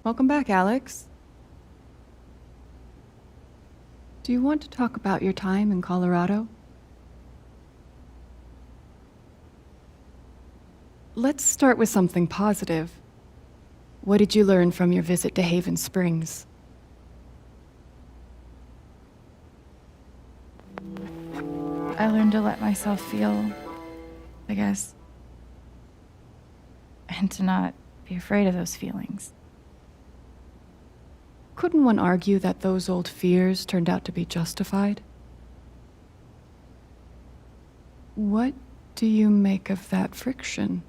Welcome back, Alex. Do you want to talk about your time in Colorado? Let's start with something positive. What did you learn from your visit to Haven Springs? I learned to let myself feel, I guess, and to not be afraid of those feelings. Couldn't one argue that those old fears turned out to be justified? What do you make of that friction?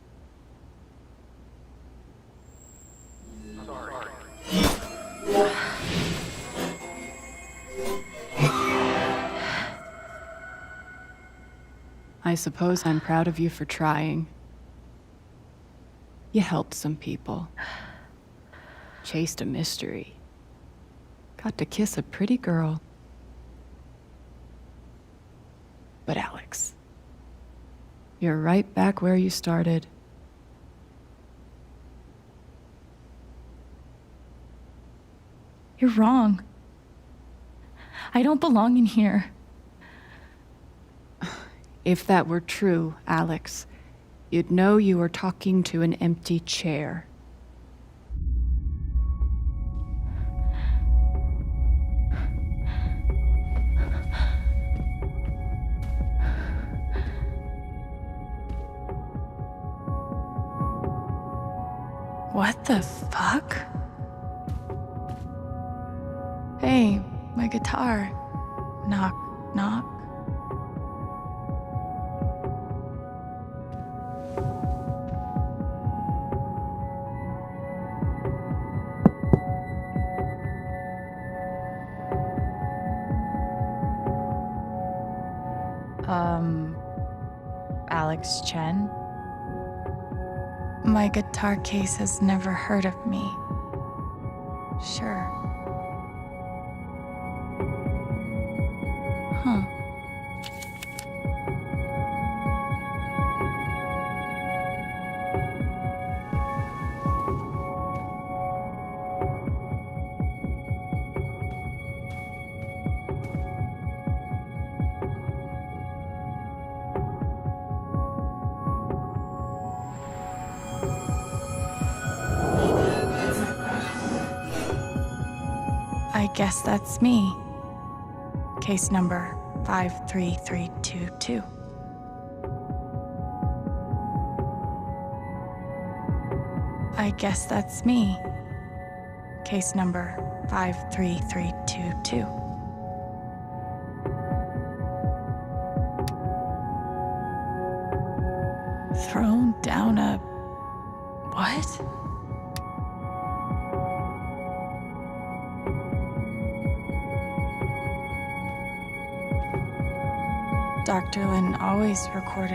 I suppose I'm proud of you for trying. You helped some people. Chased a mystery. Got to kiss a pretty girl. But Alex, you're right back where you started. You're wrong. I don't belong in here. If that were true, Alex, you'd know you were talking to an empty chair. What the fuck? Hey, my guitar. Knock, knock. Alex Chen? My guitar case has never heard of me. Sure. Huh. I guess that's me. Case number 53322. I guess that's me. Case number 53322. Thrown down a... what? Dr. Lynn always records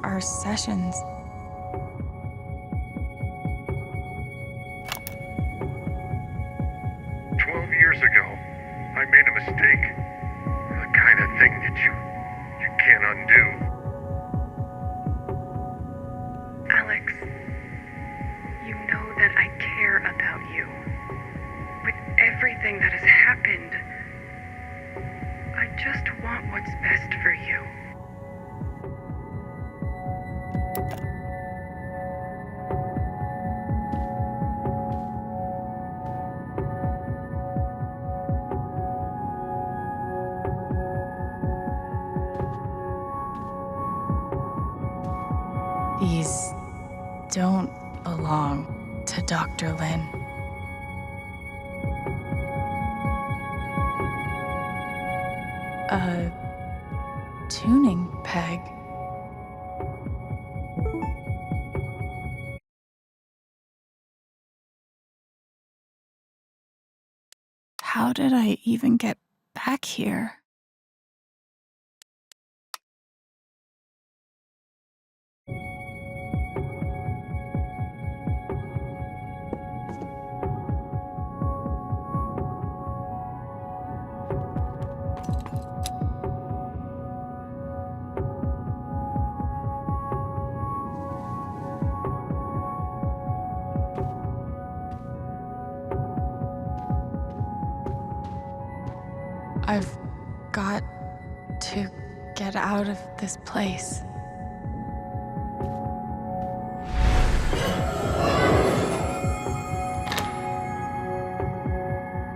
our sessions. Years ago, I made a mistake. The kind of thing that you can't undo. Alex, you know that I care about you. With everything that has happened, I just want what's best for you. These don't belong to Dr. Lynn. A tuning peg. How did I even get back here? I've got to get out of this place.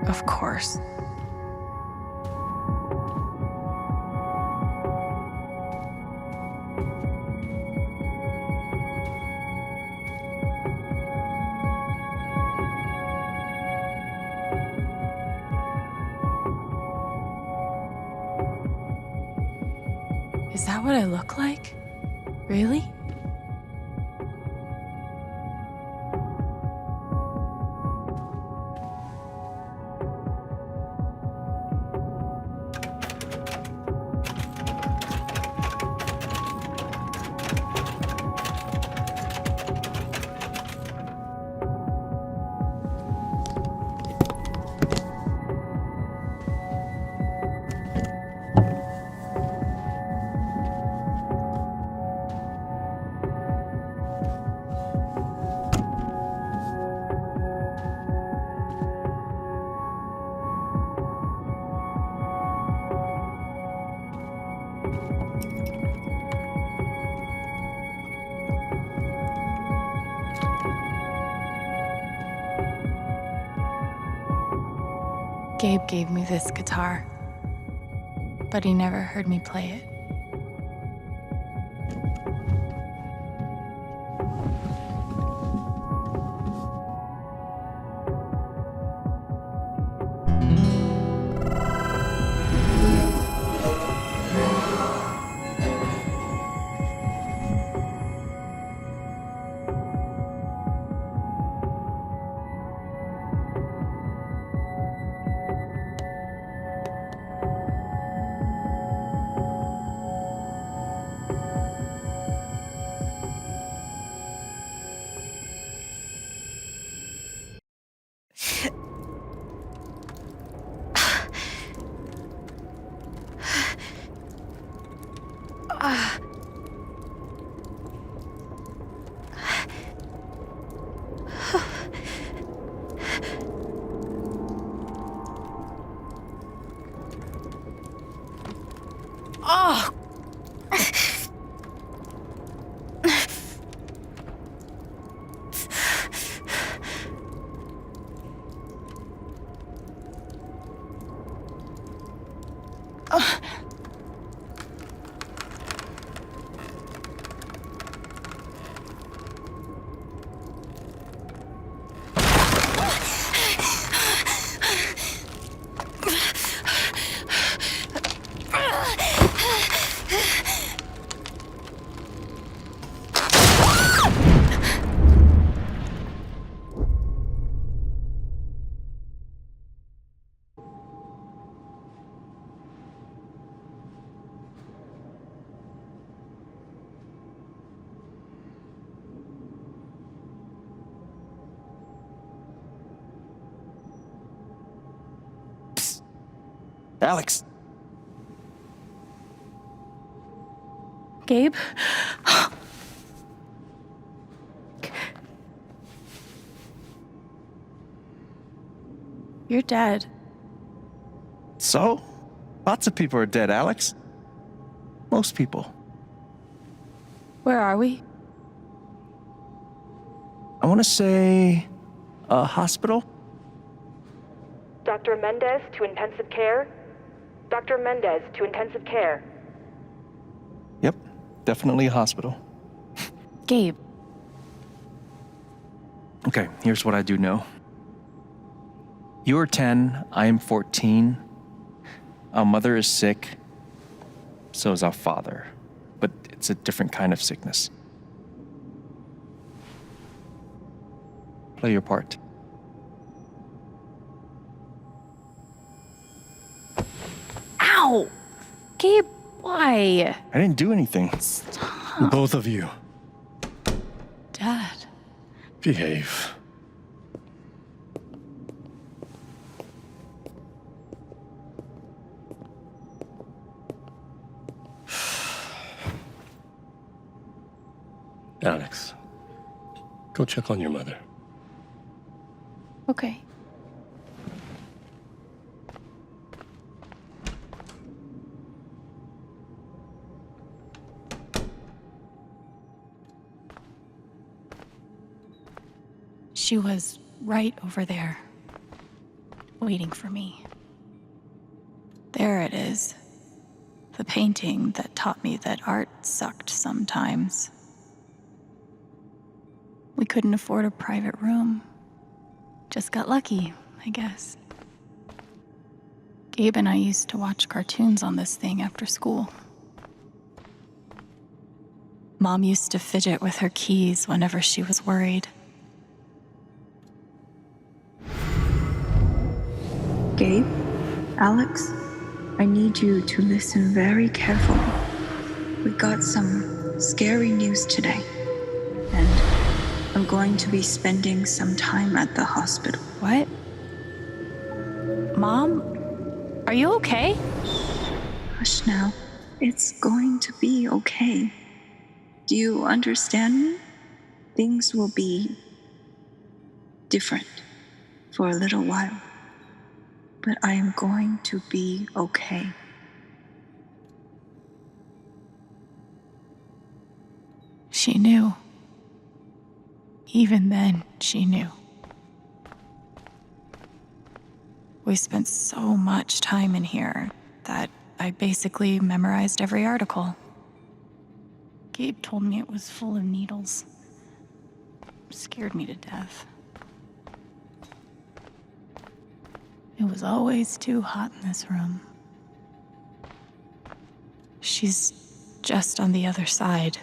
Of course. Is that what I look like? Really? Gabe gave me this guitar, but he never heard me play it. Oh! Alex! Gabe? You're dead. So? Lots of people are dead, Alex. Most people. Where are we? I want to say a hospital? Dr. Mendez to intensive care? Dr. Mendez to intensive care. Yep, definitely a hospital. Gabe. Okay, here's what I do know. You are 10, I am 14. Our mother is sick. So is our father. But it's a different kind of sickness. Play your part. Ow! Gabe, why? I didn't do anything. Stop. Both of you, Dad. behave. Alex, go check on your mother. Okay. She was right over there, waiting for me. There it is. The painting that taught me that art sucked sometimes. We couldn't afford a private room. Just got lucky, I guess. Gabe and I used to watch cartoons on this thing after school. Mom used to fidget with her keys whenever she was worried. Gabe, Alex, I need you to listen very carefully. We got some scary news today, and I'm going to be spending some time at the hospital. What? Mom? Are you okay? Hush now. It's going to be okay. Do you understand me? Things will be different for a little while, but I am going to be okay. She knew. Even then, she knew. We spent so much time in here that I basically memorized every article. Gabe told me it was full of needles. Scared me to death. It was always too hot in this room. She's just on the other side.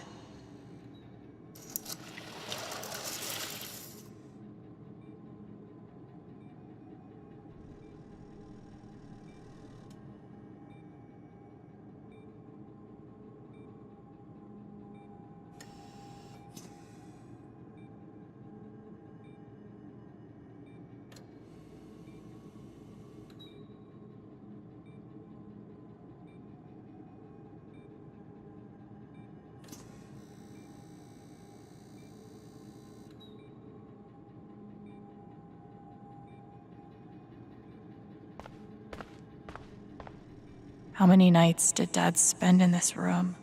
How many nights did Dad spend in this room?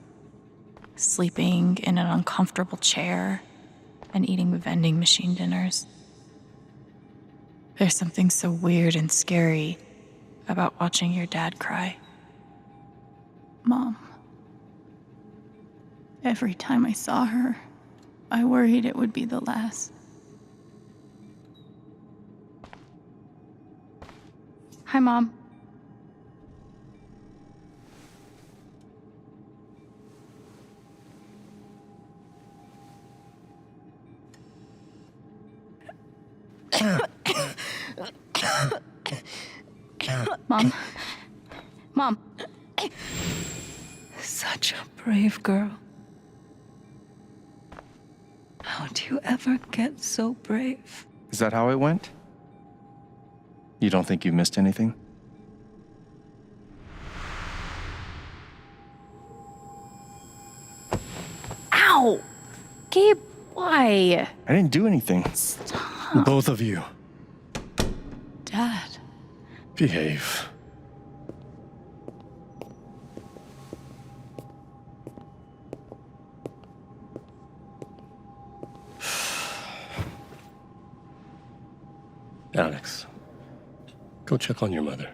Sleeping in an uncomfortable chair and eating vending machine dinners. There's something so weird and scary about watching your dad cry. Mom. Every time I saw her, I worried it would be the last. Hi, Mom. Mom. Mom. Such a brave girl. How do you ever get so brave? Is that how it went? You don't think you missed anything? Ow! Gabe, why? I didn't do anything. Stop. Both of you, Dad. behave. Alex, go check on your mother.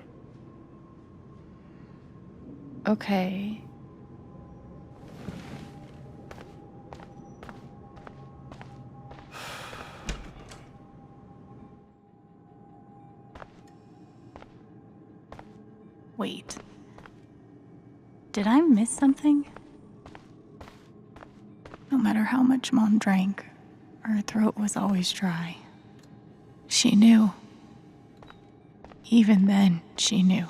Okay. Wait. Did I miss something? No matter how much Mom drank, her throat was always dry. She knew. Even then, she knew.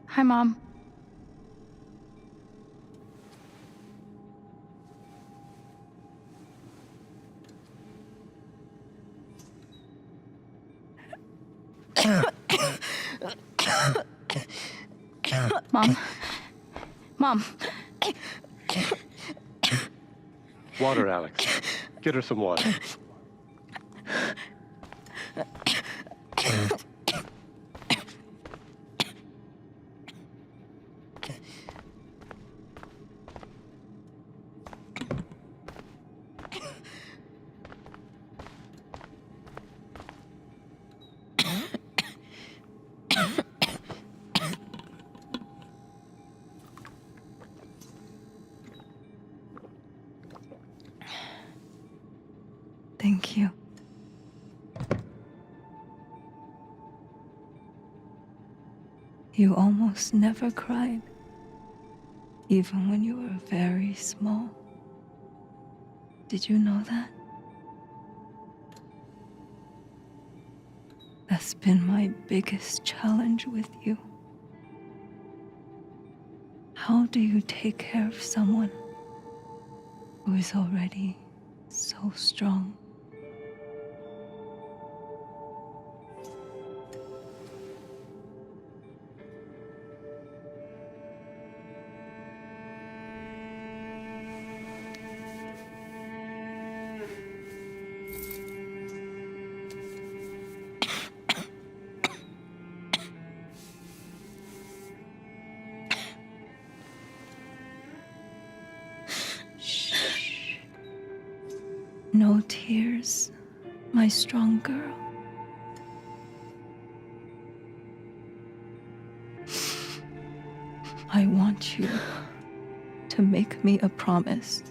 Hi, Mom. Mom. Mom. Water, Alex. Get her some water. Thank you. You almost never cried, even when you were very small. Did you know that? That's been my biggest challenge with you. How do you take care of someone who is already so strong? Shh. No tears, my strong girl. I want you to make me a promise.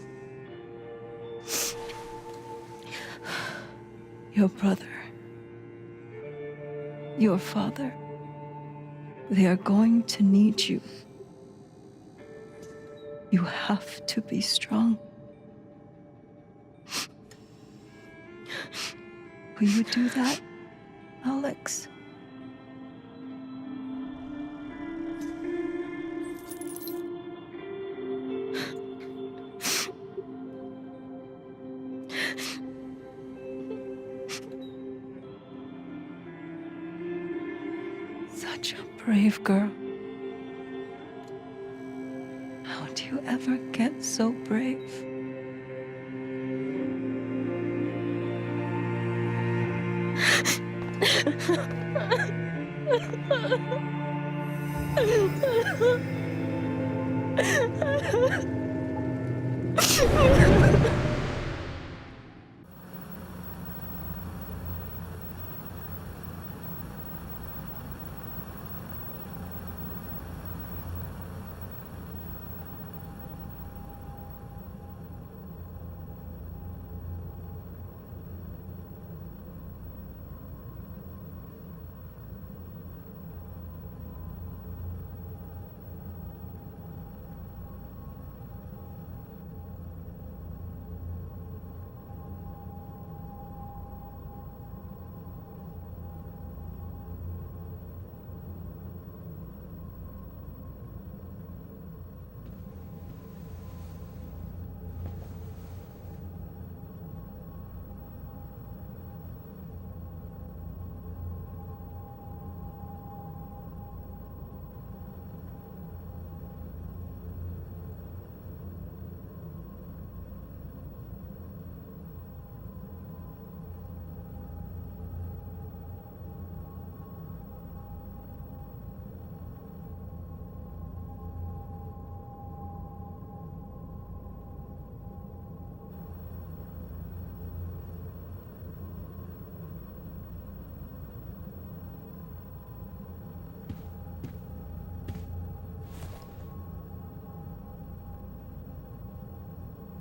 Your brother, your father, they are going to need you. You have to be strong. Will you do that, Alex? Such a brave girl. How do you ever get so brave?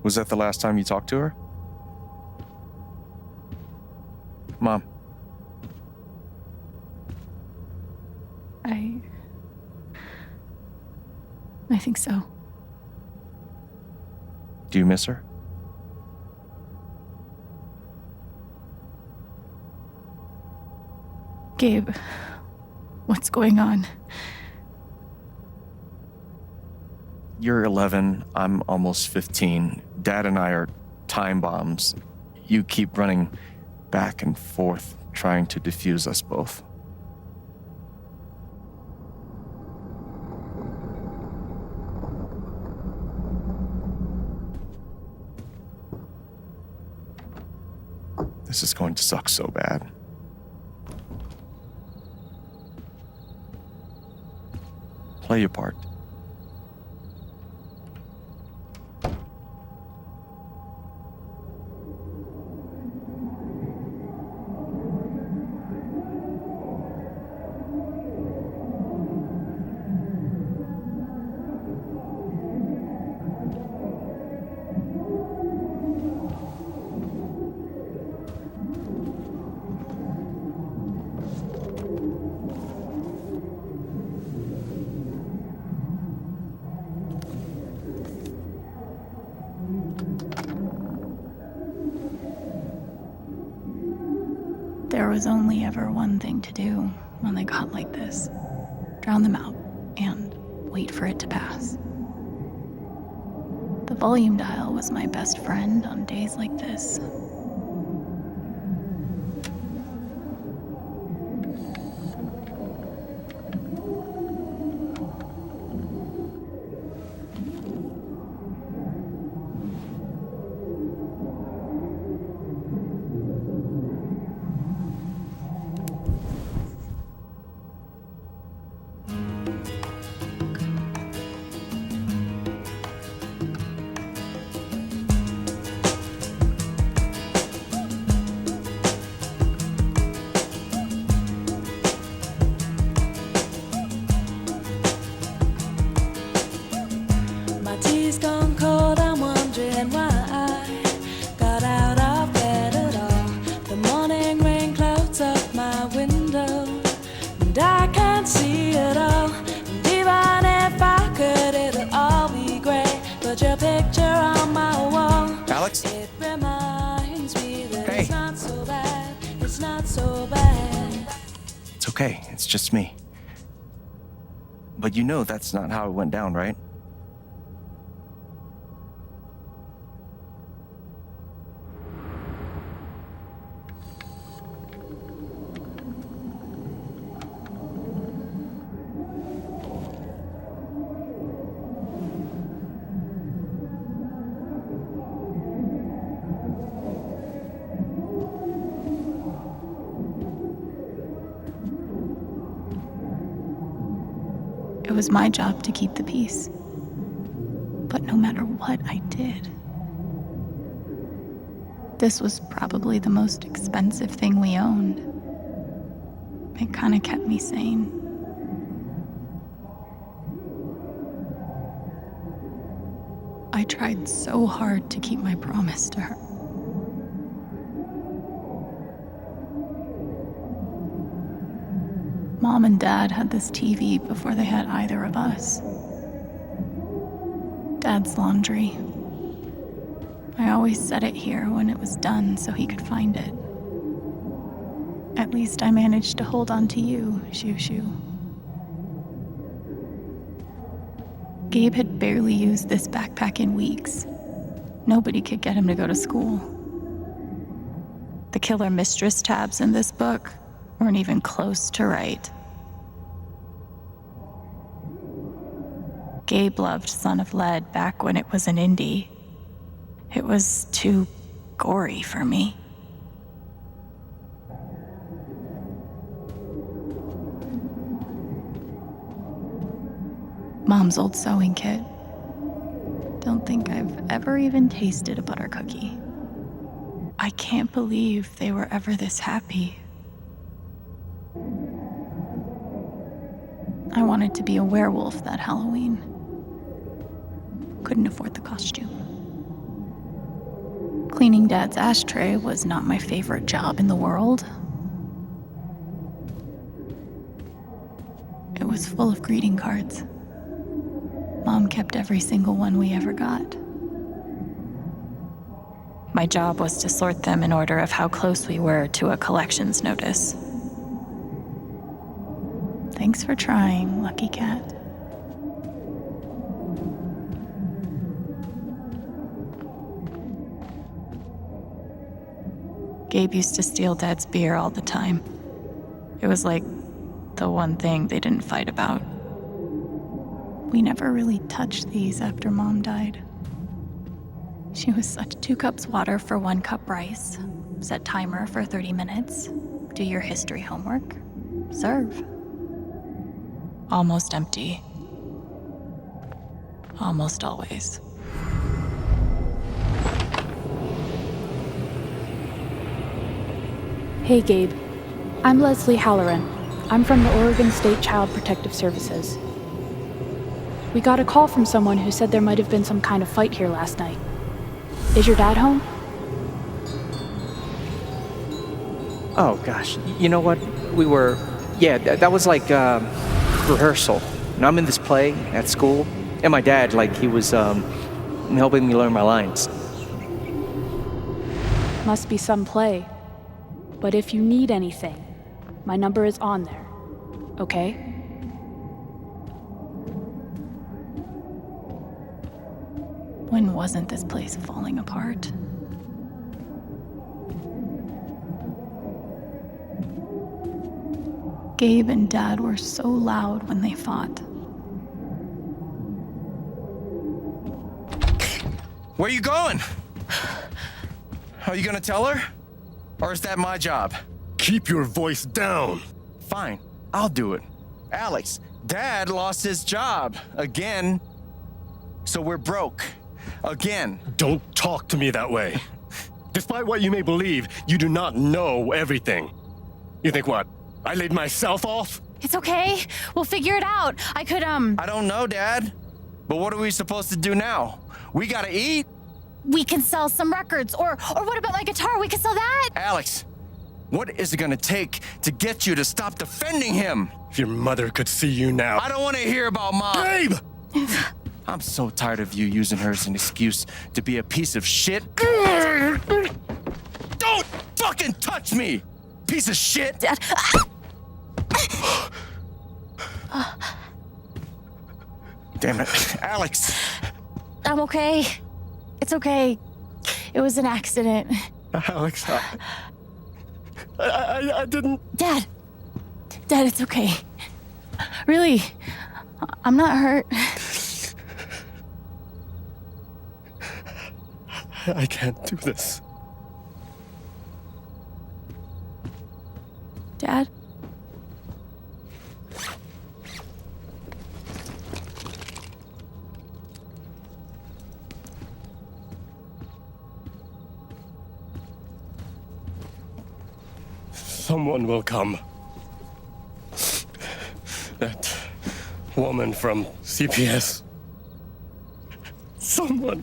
Was that the last time you talked to her? Mom, I think so. do you miss her? Gabe, what's going on? You're 11, I'm almost 15. Dad and I are time bombs. You keep running back and forth, trying to defuse us both. This is going to suck so bad. play your part. There was only ever one thing to do when they got like this. Drown them out and wait for it to pass. The volume dial was my best friend on days like this. Alex? It reminds me that Hey. it's not so bad. It's not so bad. It's okay. It's just me. But you know that's not how it went down, right? It was my job to keep the peace. But no matter what I did, this was probably the most expensive thing we owned. It kind of kept me sane. I tried so hard to keep my promise to her. Mom and Dad had this TV before they had either of us. Dad's laundry. I always set it here when it was done so he could find it. At least I managed to hold on to you, Shoo Shoo. Gabe had barely used this backpack in weeks. Nobody could get him to go to school. The killer mistress tabs in this book weren't even close to right. Gabe loved Son of Lead back when it was an indie. It was too gory for me. Mom's old sewing kit. Don't think I've ever even tasted a butter cookie. I can't believe they were ever this happy. I wanted to be a werewolf that Halloween. Couldn't afford the costume. Cleaning Dad's ashtray was not my favorite job in the world. It was full of greeting cards. Mom kept every single one we ever got. My job was to sort them in order of how close we were to a collections notice. Thanks for trying, Lucky Cat. Gabe used to steal Dad's beer all the time. It was like the one thing they didn't fight about. We never really touched these after Mom died. She was such 2 cups water for 1 cup rice. Set timer for 30 minutes. Do your history homework. Serve. Almost empty. Almost always. Hey, Gabe. I'm Leslie Halloran. I'm from the Oregon State Child Protective Services. We got a call from someone who said there might have been some kind of fight here last night. Is your dad home? Oh, gosh. You know what? That was like rehearsal. And I'm in this play at school, and my dad, he was helping me learn my lines. Must be some play. But if you need anything, my number is on there. Okay? When wasn't this place falling apart? Gabe and Dad were so loud when they fought. Where are you going? Are you gonna tell her? Or is that my job? Keep your voice down. Fine, I'll do it. Alex, Dad lost his job again. So we're broke. Again. Don't talk to me that way. Despite what you may believe, you do not know everything. You think what? I laid myself off? It's okay. We'll figure it out. I don't know, Dad. But what are we supposed to do now? We gotta eat. We can sell some records. Or what about my guitar? We can sell that. Alex, what is it gonna take to get you to stop defending him? If your mother could see you now. I don't want to hear about Mom. Gabe! I'm so tired of you using her as an excuse to be a piece of shit. Don't fucking touch me, piece of shit! Dad. Damn it, Alex. I'm okay. It's okay. It was an accident. Alex, I didn't... Dad, it's okay. Really, I'm not hurt. I can't do this. Dad? Someone will come. That woman from CPS. Someone.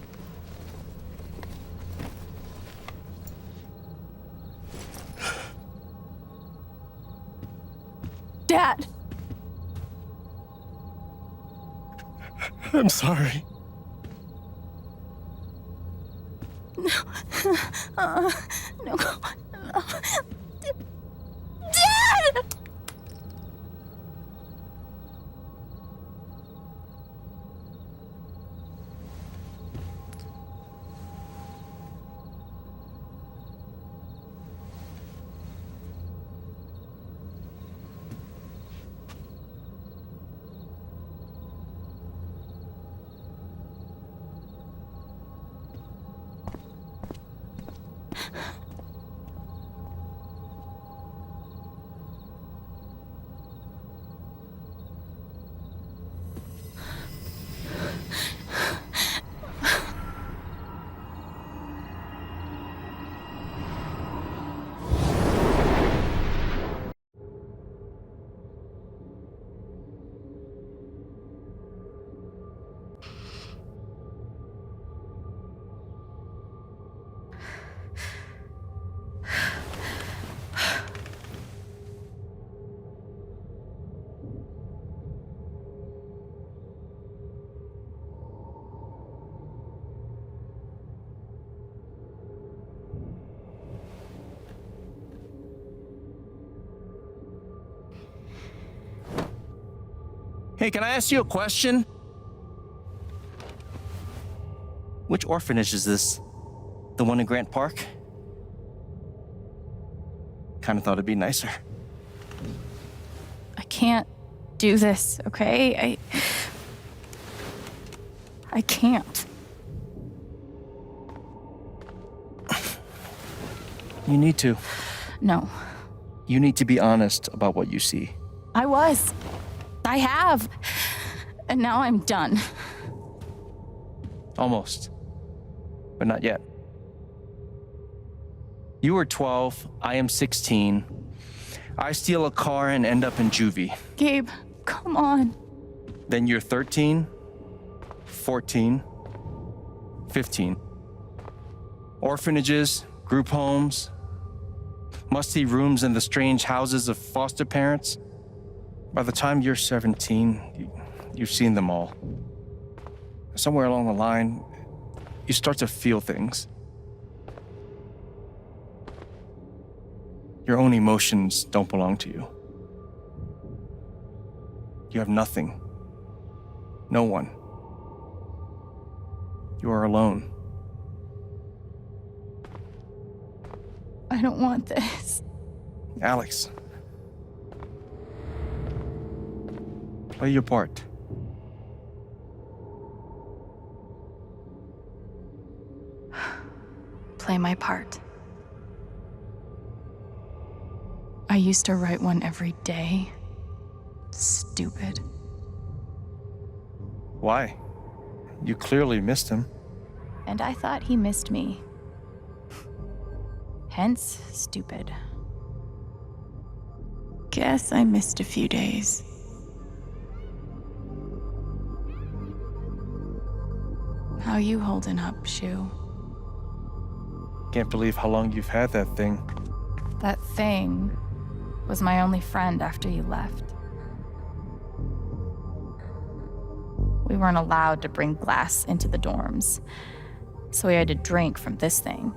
Dad! I'm sorry. No. No. Dad! Hey, can I ask you a question? Which orphanage is this? The one in Grant Park? Kinda thought it'd be nicer. I can't do this, okay? I can't. You need to. No. You need to be honest about what you see. I was. I have. And now I'm done. Almost. But not yet. You were 12, I am 16. I steal a car and end up in juvie. Gabe, come on. Then you're 13, 14, 15. Orphanages, group homes, musty rooms in the strange houses of foster parents. By the time you're 17, you've seen them all. Somewhere along the line, you start to feel things. Your own emotions don't belong to you. You have nothing. No one. You are alone. I don't want this. Alex. Play your part. Play my part. I used to write one every day. Stupid. Why? You clearly missed him. And I thought he missed me. Hence, stupid. Guess I missed a few days. How you holding up, Shu? Can't believe how long you've had that thing. That thing was my only friend after you left. We weren't allowed to bring glass into the dorms, so we had to drink from this thing.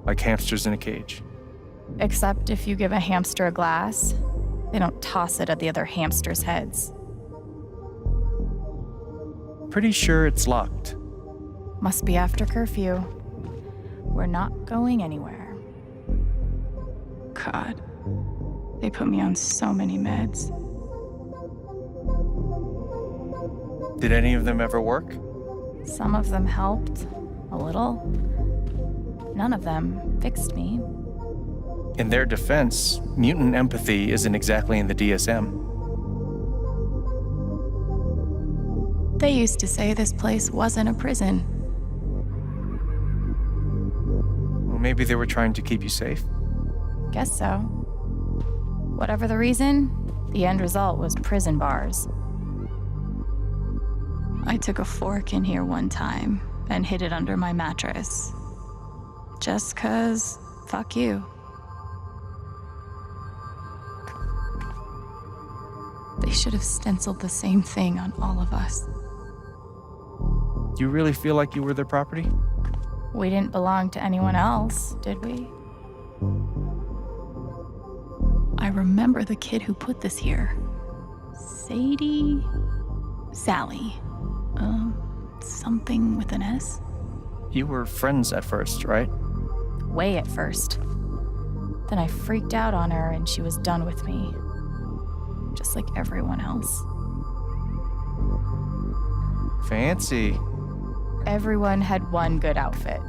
Like hamsters in a cage. Except if you give a hamster a glass, they don't toss it at the other hamsters' heads. Pretty sure it's locked. Must be after curfew. We're not going anywhere. God, they put me on so many meds. Did any of them ever work? Some of them helped, a little. None of them fixed me. In their defense, mutant empathy isn't exactly in the DSM. They used to say this place wasn't a prison. Well, maybe they were trying to keep you safe. Guess so. Whatever the reason, the end result was prison bars. I took a fork in here one time and hid it under my mattress. Just 'cause, fuck you. They should have stenciled the same thing on all of us. Do you really feel like you were their property? We didn't belong to anyone else, did we? I remember the kid who put this here. Sadie? Sally. Something with an S? You were friends at first, right? Way at first. Then I freaked out on her and she was done with me. Just like everyone else. Fancy. Everyone had one good outfit.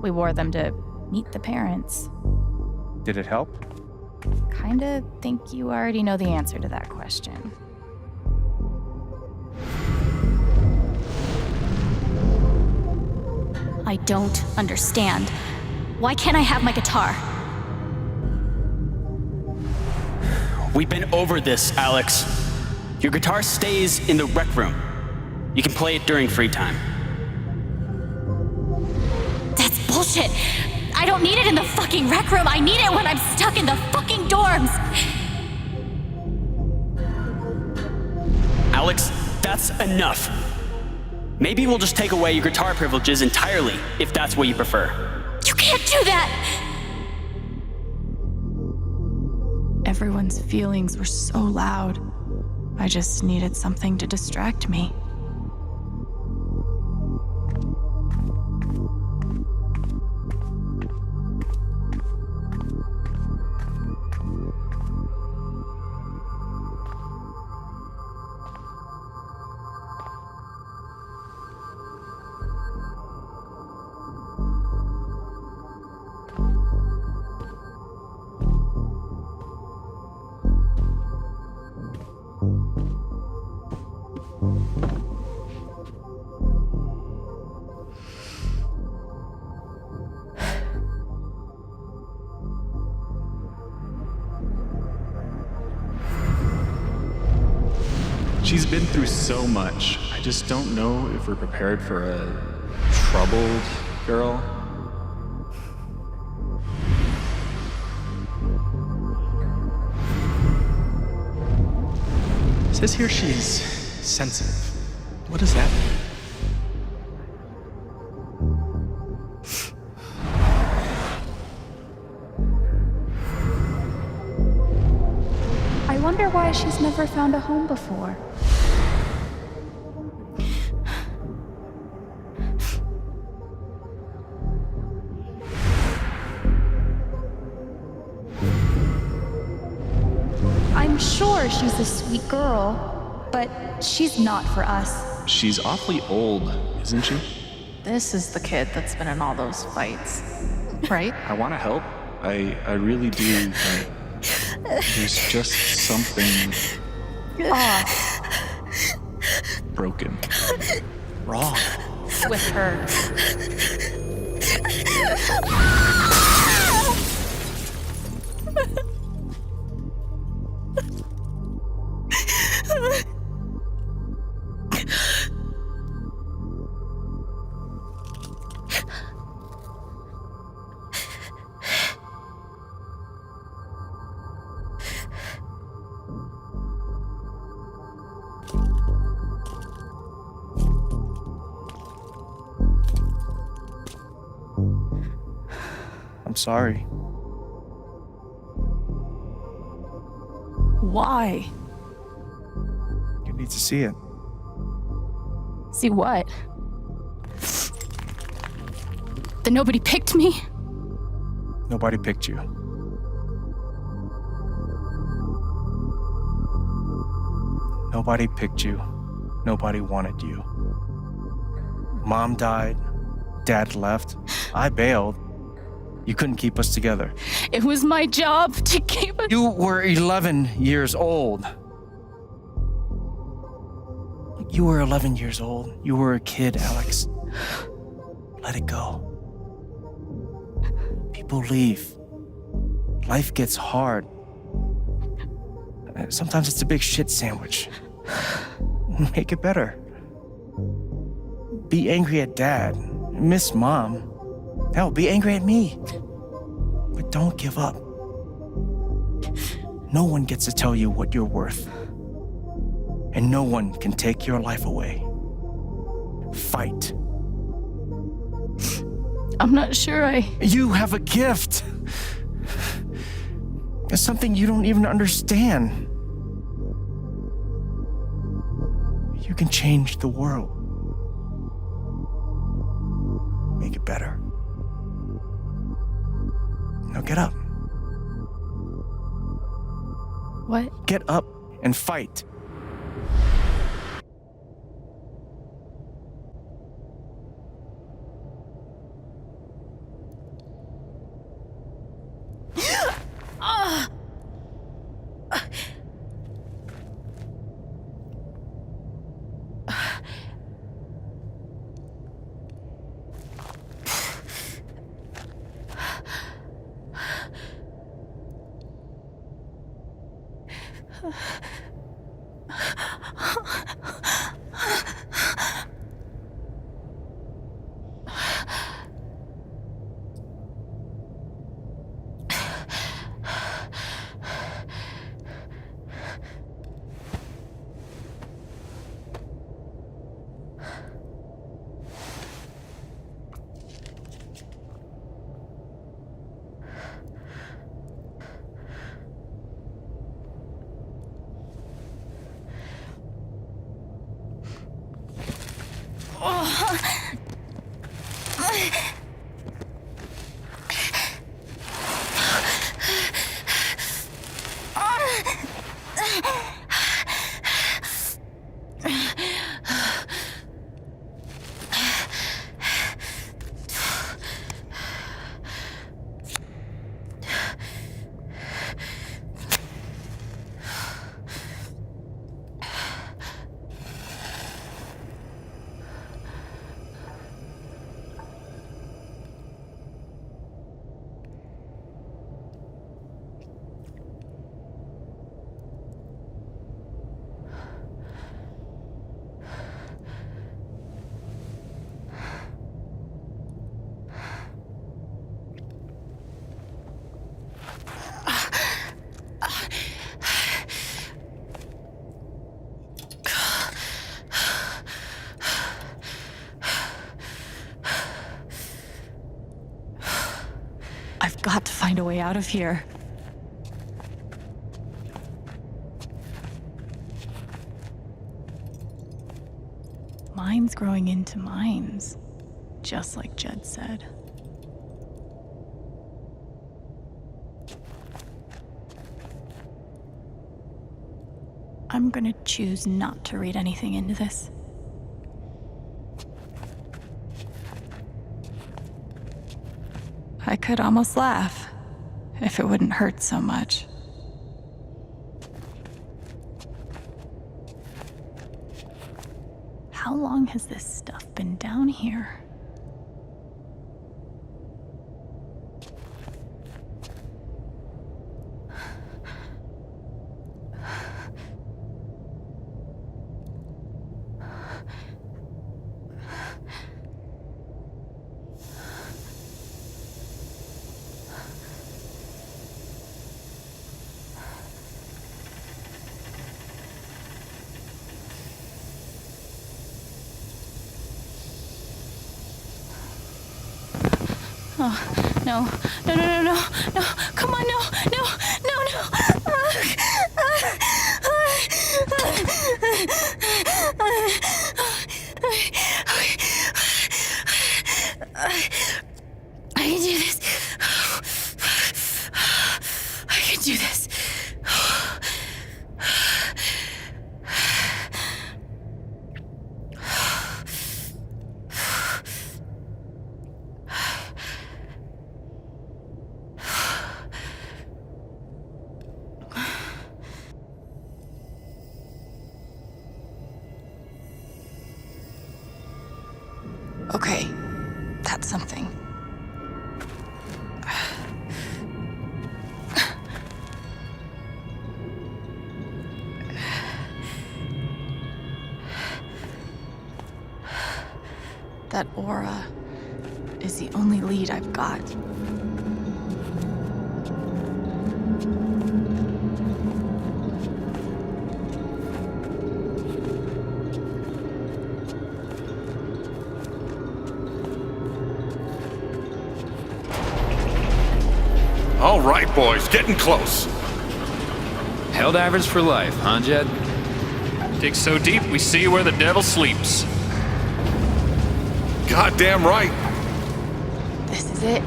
We wore them to meet the parents. Did it help? Kinda think you already know the answer to that question. I don't understand. Why can't I have my guitar? We've been over this, Alex. Your guitar stays in the rec room. You can play it during free time. That's bullshit. I don't need it in the fucking rec room. I need it when I'm stuck in the fucking dorms. Alex, that's enough. Maybe we'll just take away your guitar privileges entirely, if that's what you prefer. You can't do that! Everyone's feelings were so loud. I just needed something to distract me. She's been through so much. I just don't know if we're prepared for a troubled girl. It says here she's sensitive. What does that mean? I wonder why she's never found a home before. I'm sure she's a sweet girl, but she's not for us. She's awfully old, isn't she? This is the kid that's been in all those fights, right? I want to help. I really do, but there's just something Off broken. Wrong. with her. I'm sorry. Why? You need to see it. See what? That nobody picked me? Nobody picked you. Nobody picked you. Nobody wanted you. Mom died. Dad left. I bailed. You couldn't keep us together. It was my job to keep us. You were 11 years old. You were 11 years old. You were a kid, Alex. Let it go. People leave. Life gets hard. Sometimes it's a big shit sandwich. Make it better. Be angry at Dad. Miss Mom. Hell, be angry at me. But don't give up. No one gets to tell you what you're worth. And no one can take your life away. Fight. I'm not sure You have a gift. It's something you don't even understand. You can change the world. Make it better. Now get up. What? Get up and fight. got to find a way out of here. Mines growing into mines, just like Jed said. I'm gonna choose not to read anything into this. I could almost laugh if it wouldn't hurt so much. How long has this stuff been down here? Oh, no, no, no, no, no, no, come on, no, no, no, no. I can do this. I can do this. Okay, that's something. That aura is the only lead I've got. All right, boys, getting close. Helldivers for life, huh, Jed? Dig so deep, we see where the devil sleeps. Goddamn right. This is it.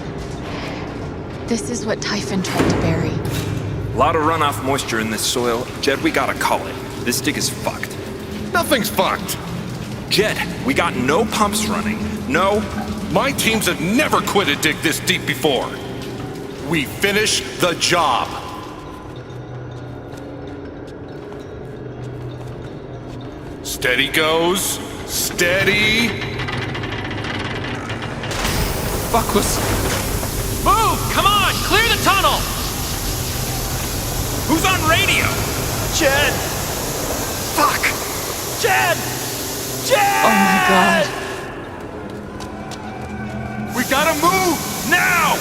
This is what Typhon tried to bury. A lot of runoff moisture in this soil. Jed, we gotta call it. This dig is fucked. Nothing's fucked. Jed, we got no pumps running. No. My teams have never quit a dig this deep before. We finish the job. Steady goes. Steady. Fuck was... Move! Come on! Clear the tunnel! Who's on radio? Jed! Fuck! Jed! Jed! Oh my god. We gotta move! Now!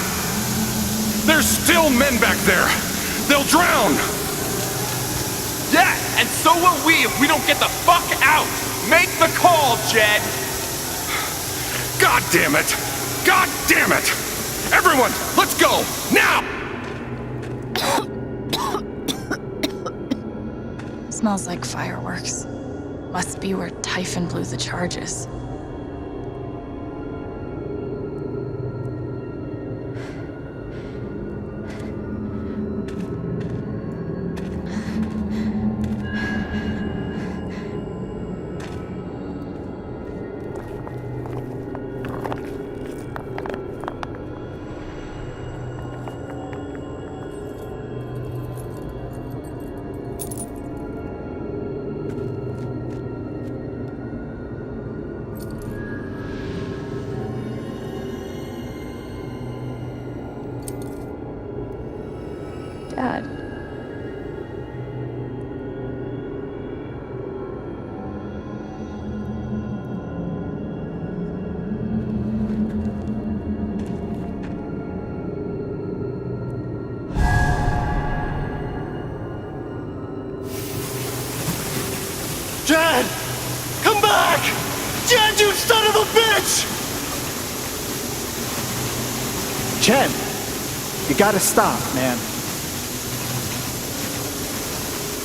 There's still men back there. They'll drown. Yeah, and so will we if we don't get the fuck out! Make the call, Jed! God damn it! God damn it! Everyone, let's go! Now! Smells like fireworks. Must be where Typhon blew the charges. Dad. Jed! Come back! Jed, you son of a bitch! Jed! You gotta stop, man.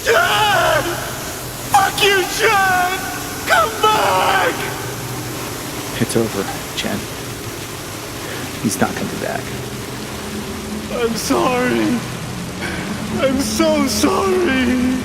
Jen! Fuck you, Jen! Come back! It's over, Jen. He's not coming back. I'm sorry. I'm so sorry.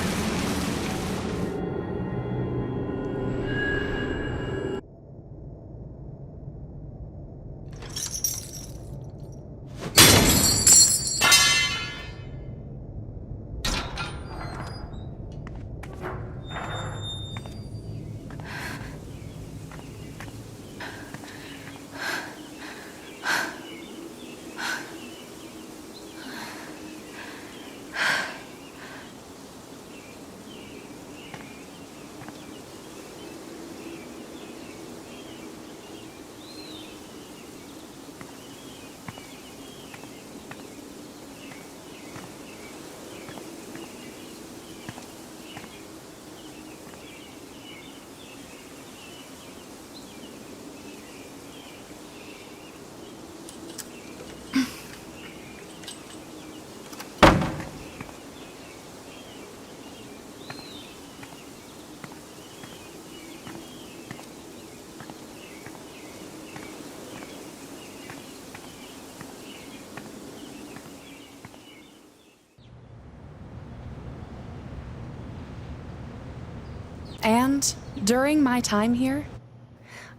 And during my time here,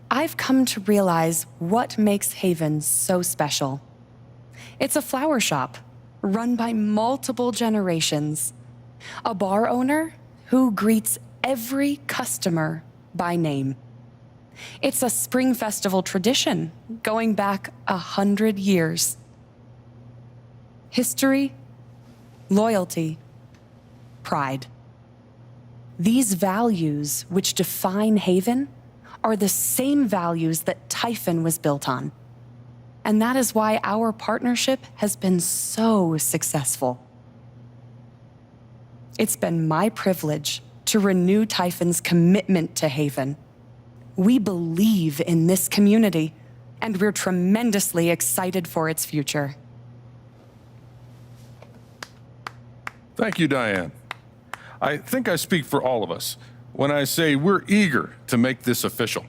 I've come to realize what makes Haven so special. It's a flower shop run by multiple generations, a bar owner who greets every customer by name. It's a spring festival tradition going back 100 years. History, loyalty, pride. These values which define Haven are the same values that Typhon was built on. And that is why our partnership has been so successful. It's been my privilege to renew Typhon's commitment to Haven. We believe in this community, and we're tremendously excited for its future. Thank you, Diane. I think I speak for all of us when I say we're eager to make this official.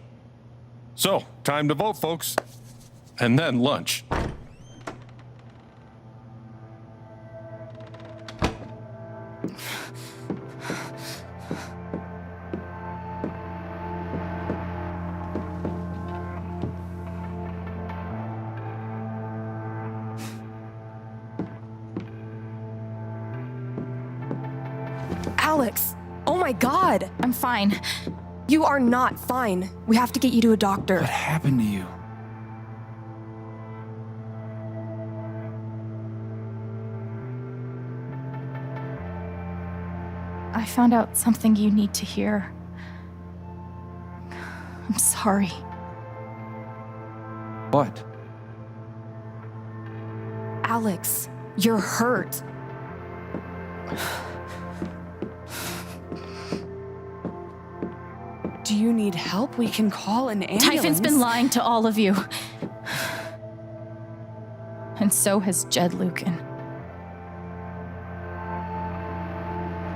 So, time to vote, folks. And then lunch. Alex! Oh my God! I'm fine. You are not fine. We have to get you to a doctor. What happened to you? I found out something you need to hear. I'm sorry. What? Alex, you're hurt. Do you need help? We can call an ambulance. Typhon's been lying to all of you. And so has Jed Lucan.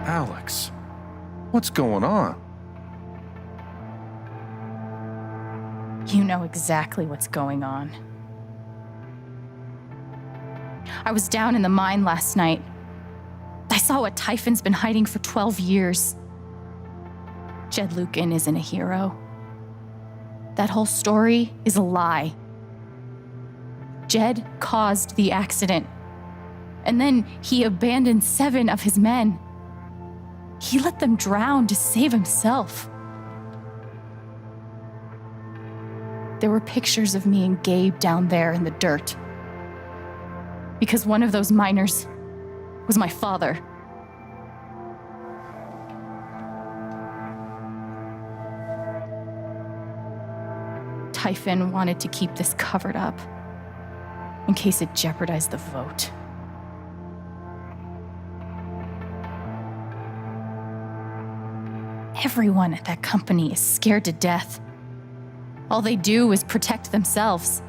Alex, what's going on? You know exactly what's going on. I was down in the mine last night. I saw what Typhon's been hiding for 12 years. Jed Lucan isn't a hero. That whole story is a lie. Jed caused the accident. And then he abandoned 7 of his men. He let them drown to save himself. There were pictures of me and Gabe down there in the dirt. Because one of those miners was my father. Typhon wanted to keep this covered up in case it jeopardized the vote. Everyone at that company is scared to death. All they do is protect themselves.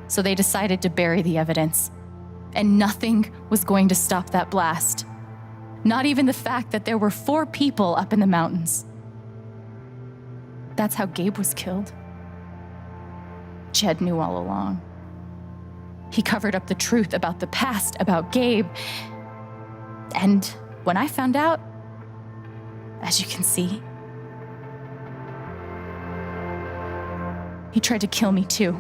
So they decided to bury the evidence And nothing was going to stop that blast. Not even the fact that there were 4 people up in the mountains. That's how Gabe was killed. Jed knew all along. He covered up the truth about the past, about Gabe. And when I found out, as you can see, he tried to kill me too.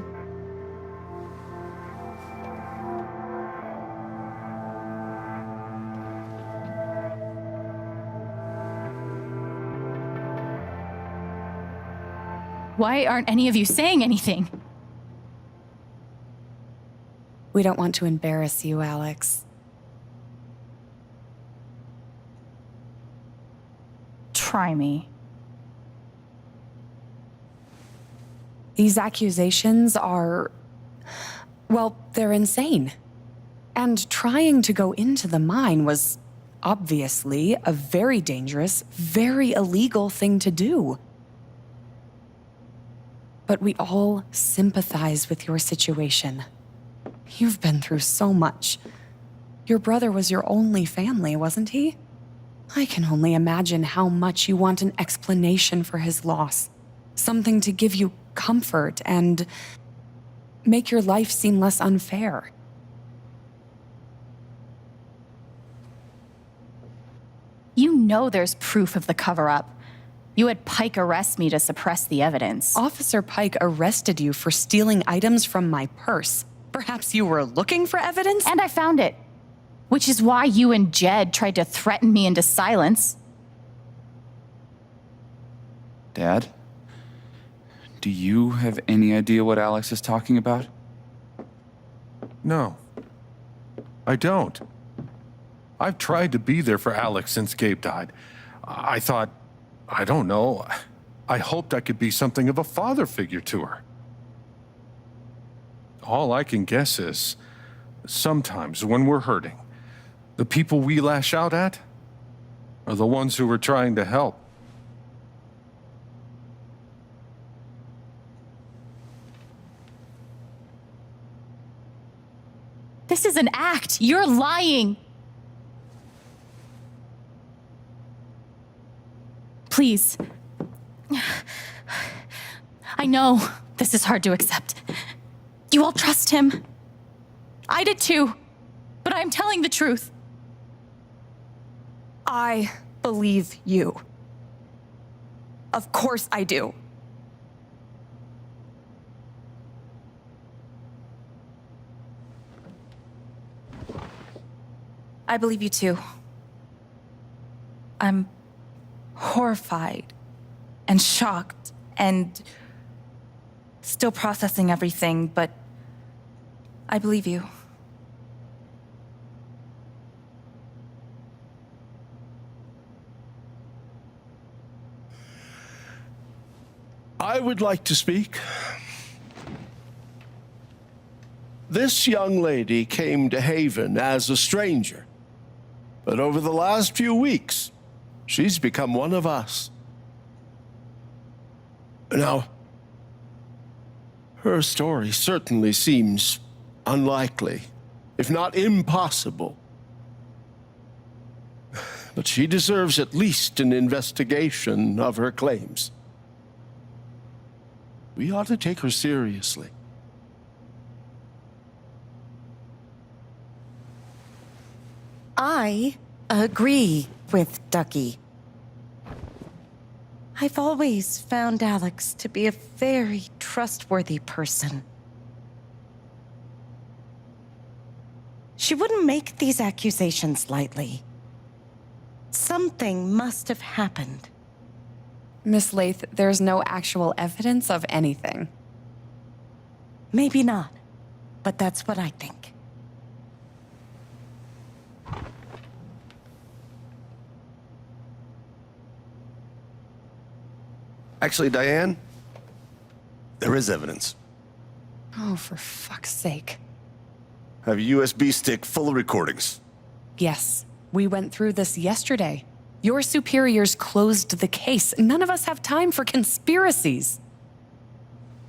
Why aren't any of you saying anything? We don't want to embarrass you, Alex. Try me. These accusations are, well, they're insane. And trying to go into the mine was obviously a very dangerous, very illegal thing to do. But we all sympathize with your situation. You've been through so much. Your brother was your only family, wasn't he? I can only imagine how much you want an explanation for his loss. Something to give you comfort and make your life seem less unfair. You know there's proof of the cover-up. You had Pike arrest me to suppress the evidence. Officer Pike arrested you for stealing items from my purse. Perhaps you were looking for evidence? And I found it. Which is why you and Jed tried to threaten me into silence. Dad? Do you have any idea what Alex is talking about? No, I don't. I've tried to be there for Alex since Gabe died. I thought, I don't know, I hoped I could be something of a father figure to her. All I can guess is, sometimes when we're hurting, the people we lash out at are the ones who we're trying to help. This is an act. You're lying. Please. I know this is hard to accept. You all trust him. I did too. But I'm telling the truth. I believe you. Of course I do. I believe you too. I'm horrified and shocked and still processing everything, but I believe you. I would like to speak. This young lady came to Haven as a stranger, but over the last few weeks, she's become one of us. Now, her story certainly seems unlikely, if not impossible. But she deserves at least an investigation of her claims. We ought to take her seriously. I agree with Ducky. I've always found Alex to be a very trustworthy person. She wouldn't make these accusations lightly. Something must have happened. Miss Lath, there's no actual evidence of anything. Maybe not, but that's what I think. Actually, Diane, there is evidence. Oh, for fuck's sake. I have a USB stick full of recordings. Yes, we went through this yesterday. Your superiors closed the case. None of us have time for conspiracies.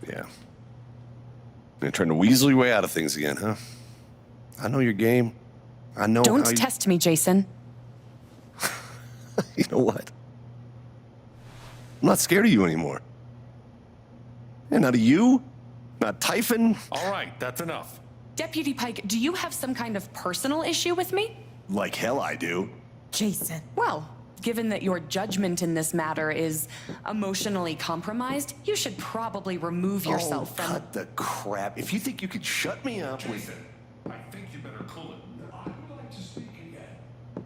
Yeah. You're trying to weasel your way out of things again, huh? I know your game. I know Don't how you... test me, Jason. You know what? I'm not scared of you anymore. And not of you, not Typhon. All right, that's enough. Deputy Pike, do you have some kind of personal issue with me? Like hell I do. Jason. Well, given that your judgment in this matter is emotionally compromised, you should probably remove yourself from... cut the crap. If you think you could shut me up with... I think you better cool it. I would like to speak again.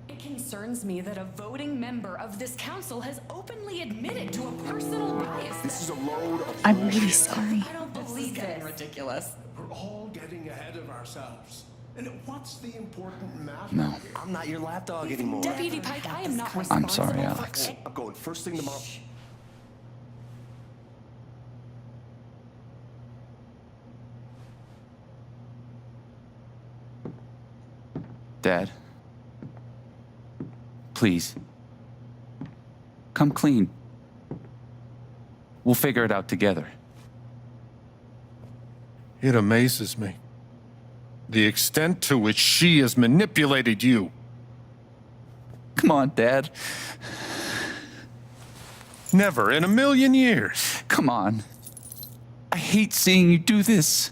It concerns me that a voting member of this council has openly admitted to a personal bias. This is a load of I'm really bullshit. sorry. I don't believe this. Ridiculous. We're all getting ahead of ourselves. And what's the important matter? No. I'm not your lapdog anymore. Deputy Pike, I am not I'm responsible. sorry, Alex. I'm going first thing tomorrow. Dad. Please. Come clean. We'll figure it out together. It amazes me. The extent to which she has manipulated you. Come on, Dad. Never in a million years. Come on. I hate seeing you do this.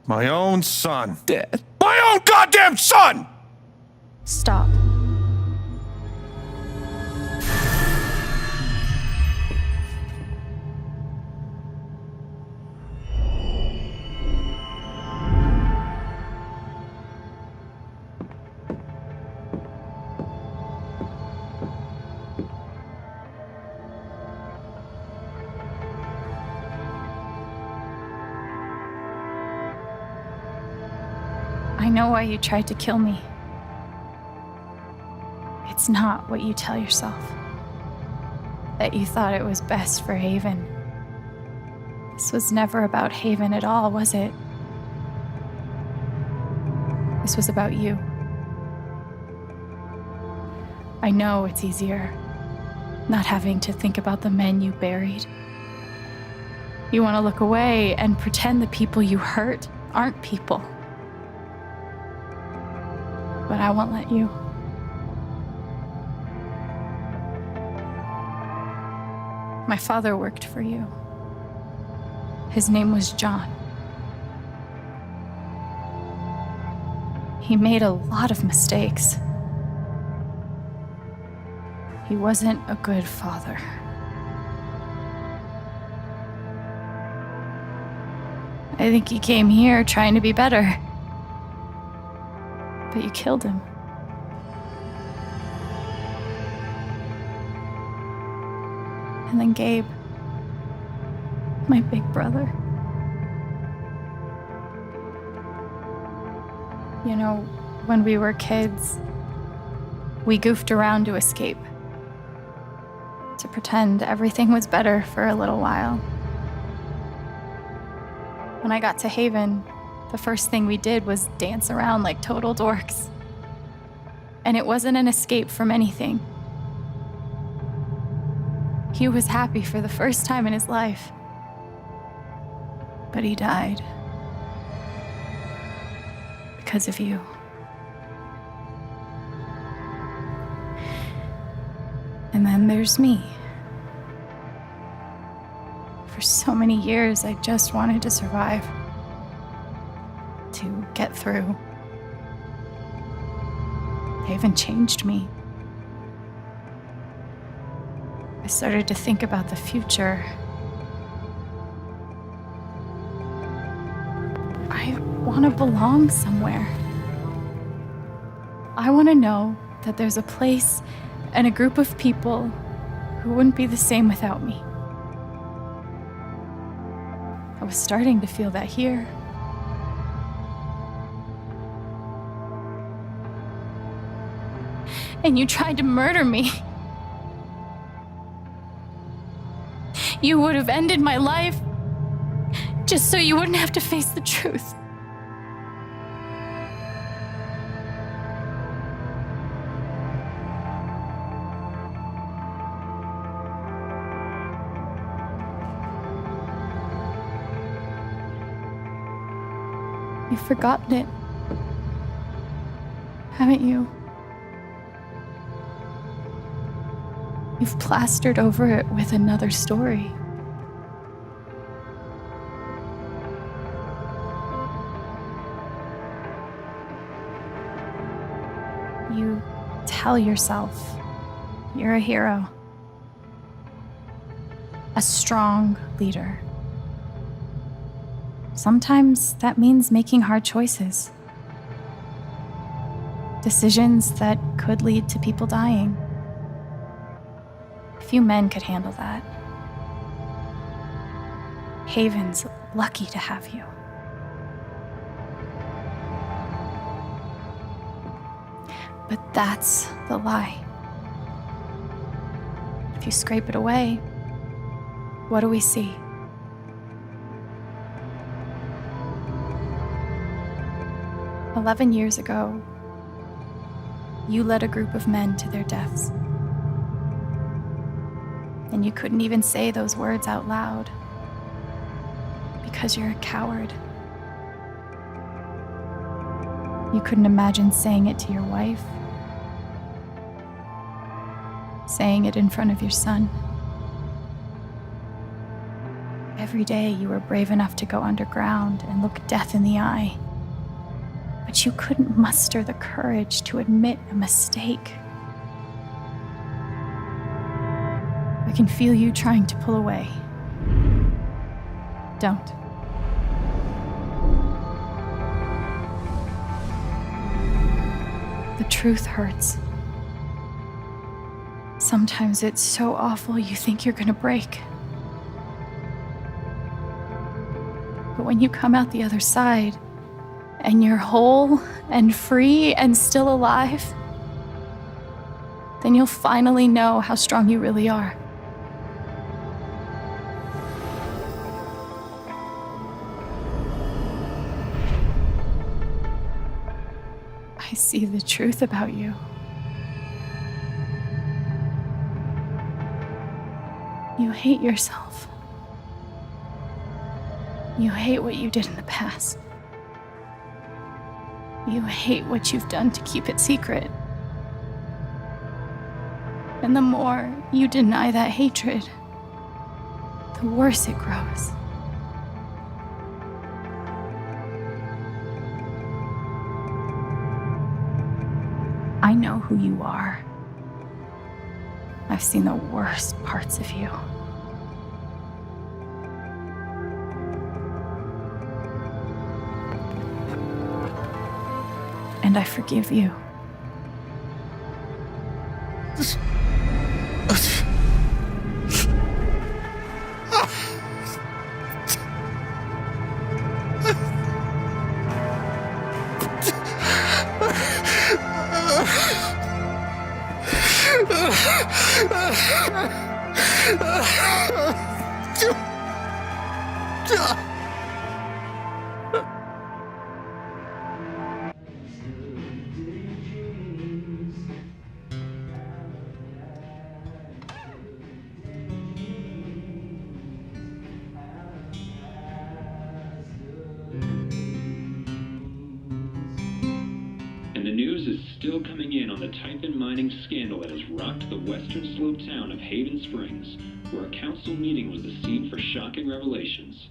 My own son. Dad. My own goddamn son! Stop. I know why you tried to kill me. It's not what you tell yourself. That you thought it was best for Haven. This was never about Haven at all, was it? This was about you. I know it's easier not having to think about the men you buried. You want to look away and pretend the people you hurt aren't people. But I won't let you. My father worked for you. His name was John. He made a lot of mistakes. He wasn't a good father. I think he came here trying to be better. But you killed him. And then Gabe, my big brother. You know, when we were kids, we goofed around to escape. To pretend everything was better for a little while. When I got to Haven, the first thing we did was dance around like total dorks. And it wasn't an escape from anything. He was happy for the first time in his life. But he died. Because of you. And then there's me. For so many years, I just wanted to survive. To get through. Haven changed me. I started to think about the future. I want to belong somewhere. I want to know that there's a place and a group of people who wouldn't be the same without me. I was starting to feel that here. And you tried to murder me. You would have ended my life just so you wouldn't have to face the truth. You've forgotten it, haven't you? You've plastered over it with another story. You tell yourself you're a hero, a strong leader. Sometimes that means making hard choices, decisions that could lead to people dying. Few men could handle that. Haven's lucky to have you. But that's the lie. If you scrape it away, what do we see? "11 years ago, you led a group of men to their deaths. And you couldn't even say those words out loud because you're a coward. You couldn't imagine saying it to your wife, saying it in front of your son. Every day you were brave enough to go underground and look death in the eye, but you couldn't muster the courage to admit a mistake. I can feel you trying to pull away. Don't. The truth hurts. Sometimes it's so awful you think you're gonna break. But when you come out the other side, and you're whole and free and still alive, then you'll finally know how strong you really are. I see the truth about you. You hate yourself. You hate what you did in the past. You hate what you've done to keep it secret. And the more you deny that hatred, the worse it grows. I know who you are. I've seen the worst parts of you. And I forgive you. And the news is still coming in on the Typhon mining scandal that has rocked the western slope town of Haven Springs, where a council meeting was the scene for shocking revelations.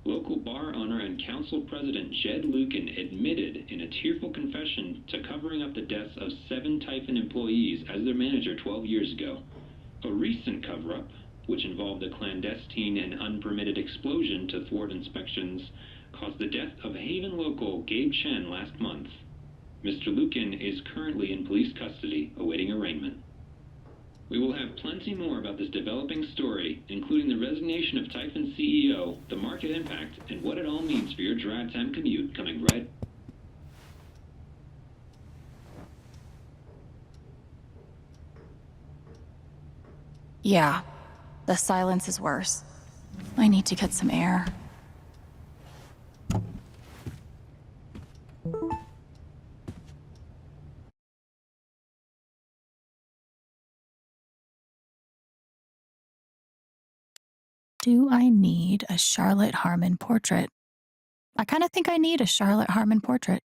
Local bar owner and council president Jed Lucan admitted in a tearful confession to covering up the deaths of 7 Typhon employees as their manager 12 years ago. A recent cover-up, which involved a clandestine and unpermitted explosion to thwart inspections, caused the death of Haven local Gabe Chen last month. Mr. Lucan is currently in police custody, awaiting arraignment. We will have plenty more about this developing story, including the resignation of Typhon's CEO, the market impact, and what it all means for your drive time commute, coming right. Yeah, the silence is worse. I need to get some air. Do I need a Charlotte Harmon portrait? I kind of think I need a Charlotte Harmon portrait.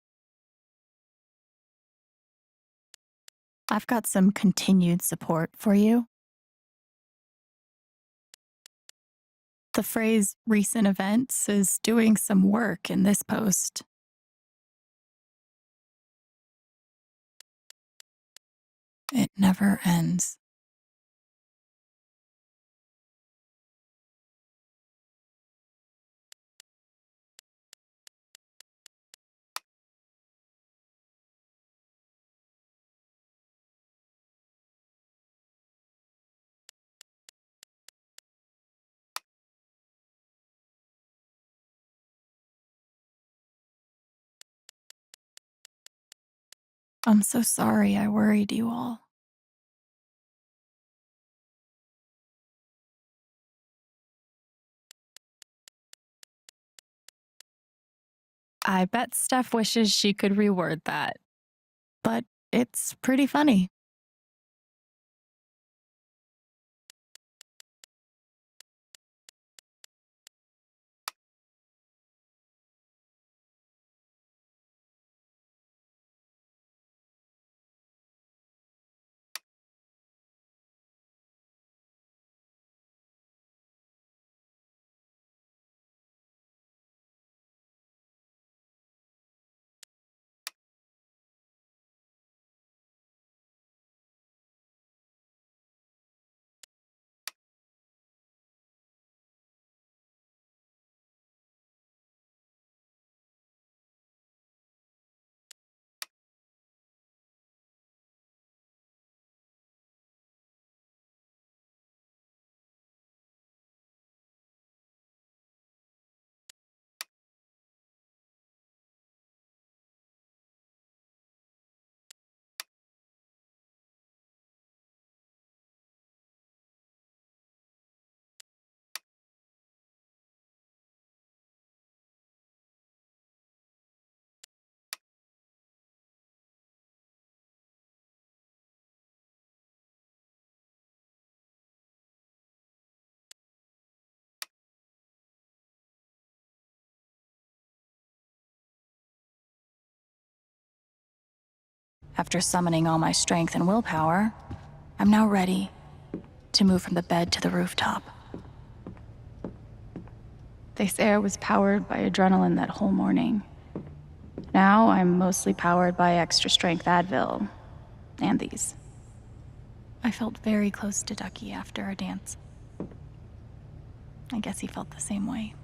I've got some continued support for you. The phrase recent events is doing some work in this post. It never ends. I'm so sorry I worried you all. I bet Steph wishes she could reword that, but it's pretty funny. After summoning all my strength and willpower, I'm now ready to move from the bed to the rooftop. They say I was powered by adrenaline that whole morning. Now I'm mostly powered by extra strength Advil and these. I felt very close to Ducky after our dance. I guess he felt the same way.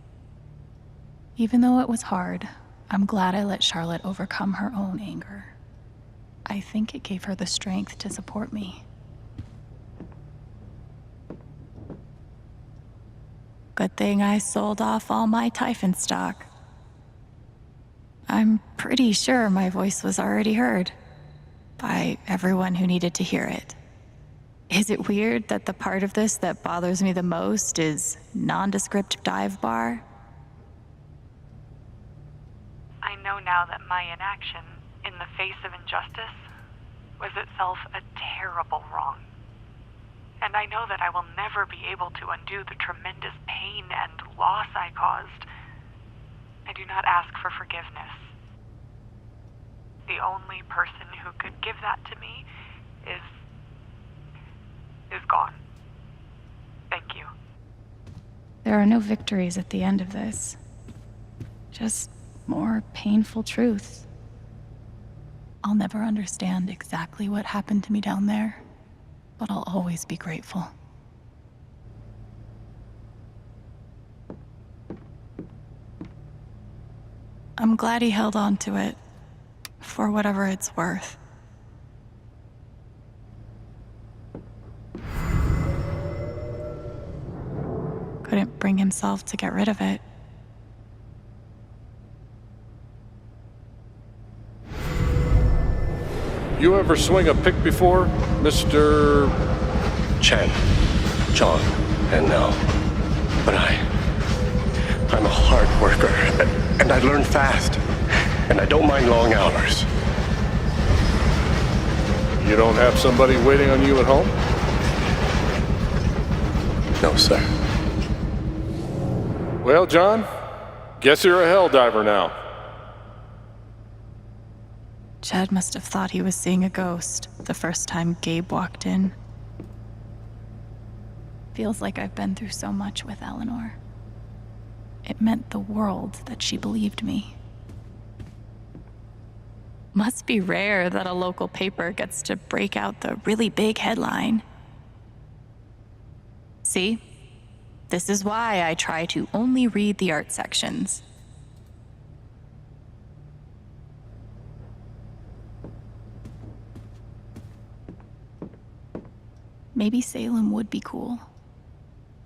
Even though it was hard, I'm glad I let Charlotte overcome her own anger. I think it gave her the strength to support me. Good thing I sold off all my Typhon stock. I'm pretty sure my voice was already heard by everyone who needed to hear it. Is it weird that the part of this that bothers me the most is nondescript dive bar? I know now that my inaction in the face of injustice was itself a terrible wrong. And I know that I will never be able to undo the tremendous pain and loss I caused. I do not ask for forgiveness. The only person who could give that to me is gone. Thank you. There are no victories at the end of this. Just more painful truths. I'll never understand exactly what happened to me down there, but I'll always be grateful. I'm glad he held on to it, for whatever it's worth. Couldn't bring himself to get rid of it. You ever swing a pick before, Mr. Chen, John, and now. But I'm a hard worker, and I learn fast, and I don't mind long hours. You don't have somebody waiting on you at home? No, sir. Well, John, Guess you're a hell diver now. Chad must have thought he was seeing a ghost the first time Gabe walked in. Feels like I've been through so much with Eleanor. It meant the world that she believed me. Must be rare that a local paper gets to break out the really big headline. See? This is why I try to only read the art sections. Maybe Salem would be cool.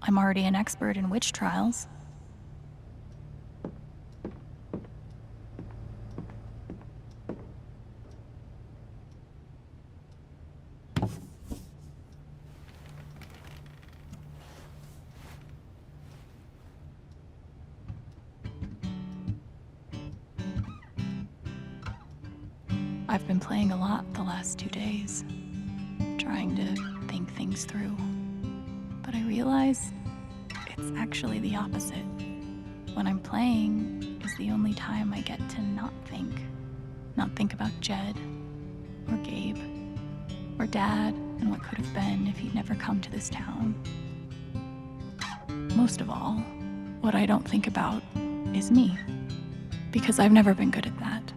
I'm already an expert in witch trials. I've been playing a lot the last 2 days, trying to think things through. But I realize it's actually the opposite. When I'm playing is the only time I get to not think. Not think about Jed, or Gabe, or Dad, and what could have been if he'd never come to this town. Most of all, what I don't think about is me, because I've never been good at that.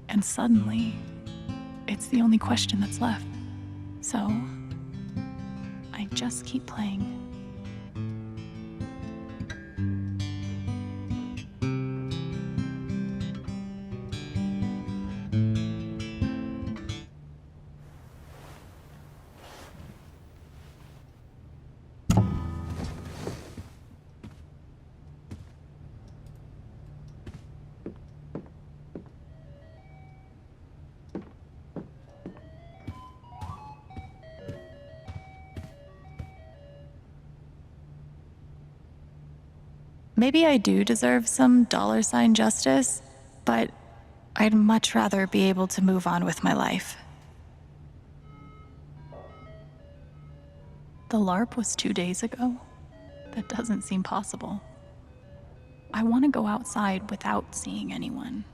And suddenly, it's the only question that's left. So, I just keep playing. Maybe I do deserve some $ justice, but I'd much rather be able to move on with my life. The LARP was 2 days ago? That doesn't seem possible. I want to go outside without seeing anyone.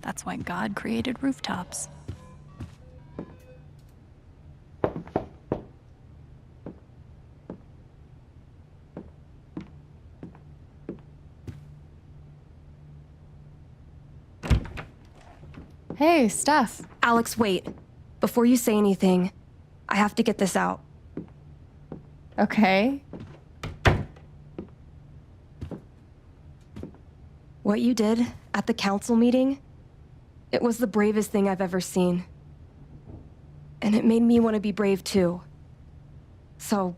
That's why God created rooftops. Hey, Steph. Alex, wait. Before you say anything, I have to get this out. Okay. What you did at the council meeting, it was the bravest thing I've ever seen. And it made me want to be brave too. So,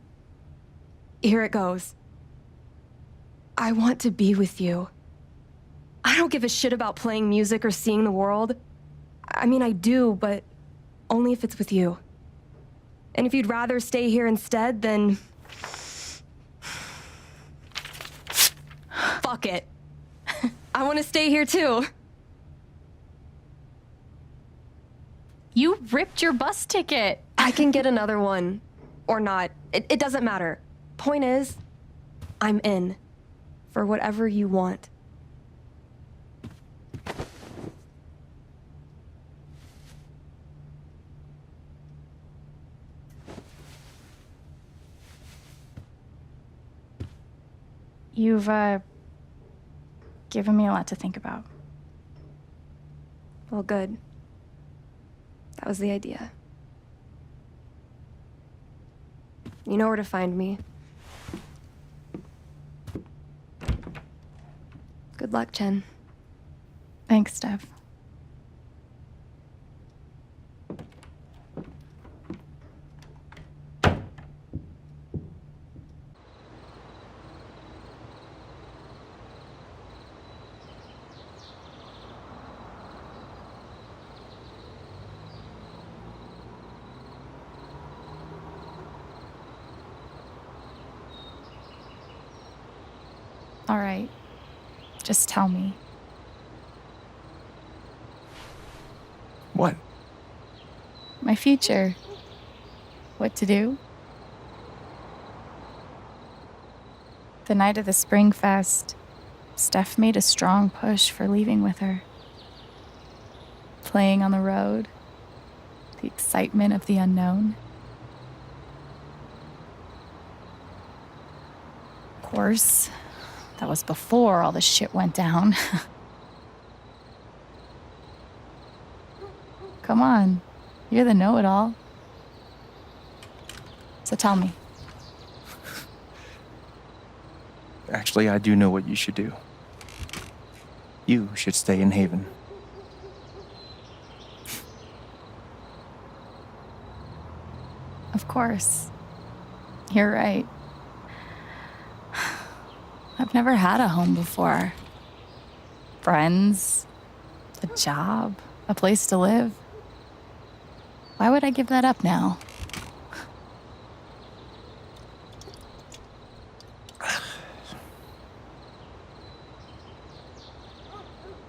here it goes. I want to be with you. I don't give a shit about playing music or seeing the world. I mean, I do, but only if it's with you. And if you'd rather stay here instead, then... fuck it. I want to stay here too. You ripped your bus ticket. I can get another one. Or not. It doesn't matter. Point is, I'm in. For whatever you want. You've, given me a lot to think about. Well, good. That was the idea. You know where to find me. Good luck, Chen. Thanks, Steph. All right. Just tell me. What? My future. What to do? The night of the Spring Fest, Steph made a strong push for leaving with her. Playing on the road, the excitement of the unknown. Of course, that was before all the shit went down. Come on, you're the know-it-all. So tell me. Actually, I do know what you should do. You should stay in Haven. Of course. You're right. I've never had a home before. Friends, a job, a place to live. Why would I give that up now?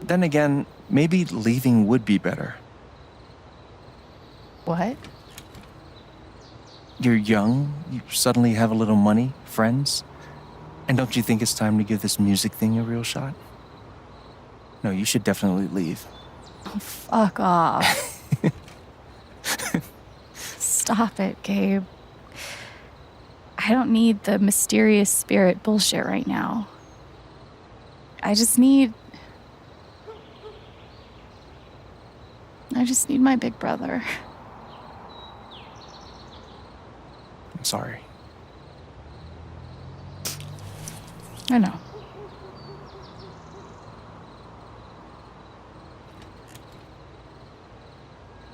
Then again, maybe leaving would be better. What? You're young, you suddenly have a little money, friends, and don't you think it's time to give this music thing a real shot? No, you should definitely leave. Oh, fuck off. Stop it, Gabe. I don't need the mysterious spirit bullshit right now. I just need my big brother. I'm sorry. I know.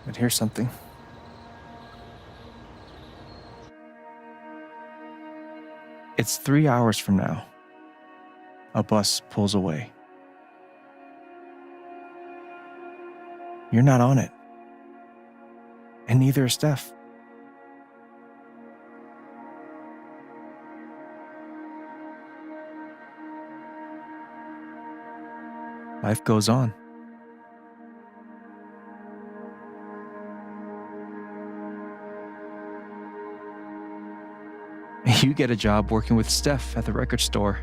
But here's something. It's 3 hours from now. A bus pulls away. You're not on it. And neither is Steph. Life goes on. You get a job working with Steph at the record store.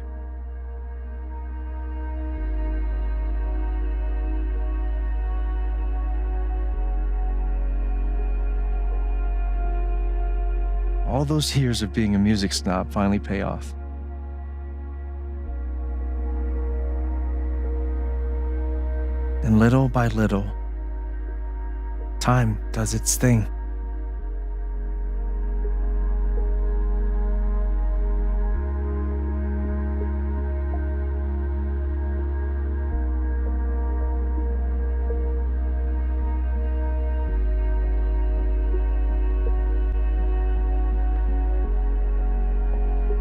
All those years of being a music snob finally pay off. And little by little, time does its thing.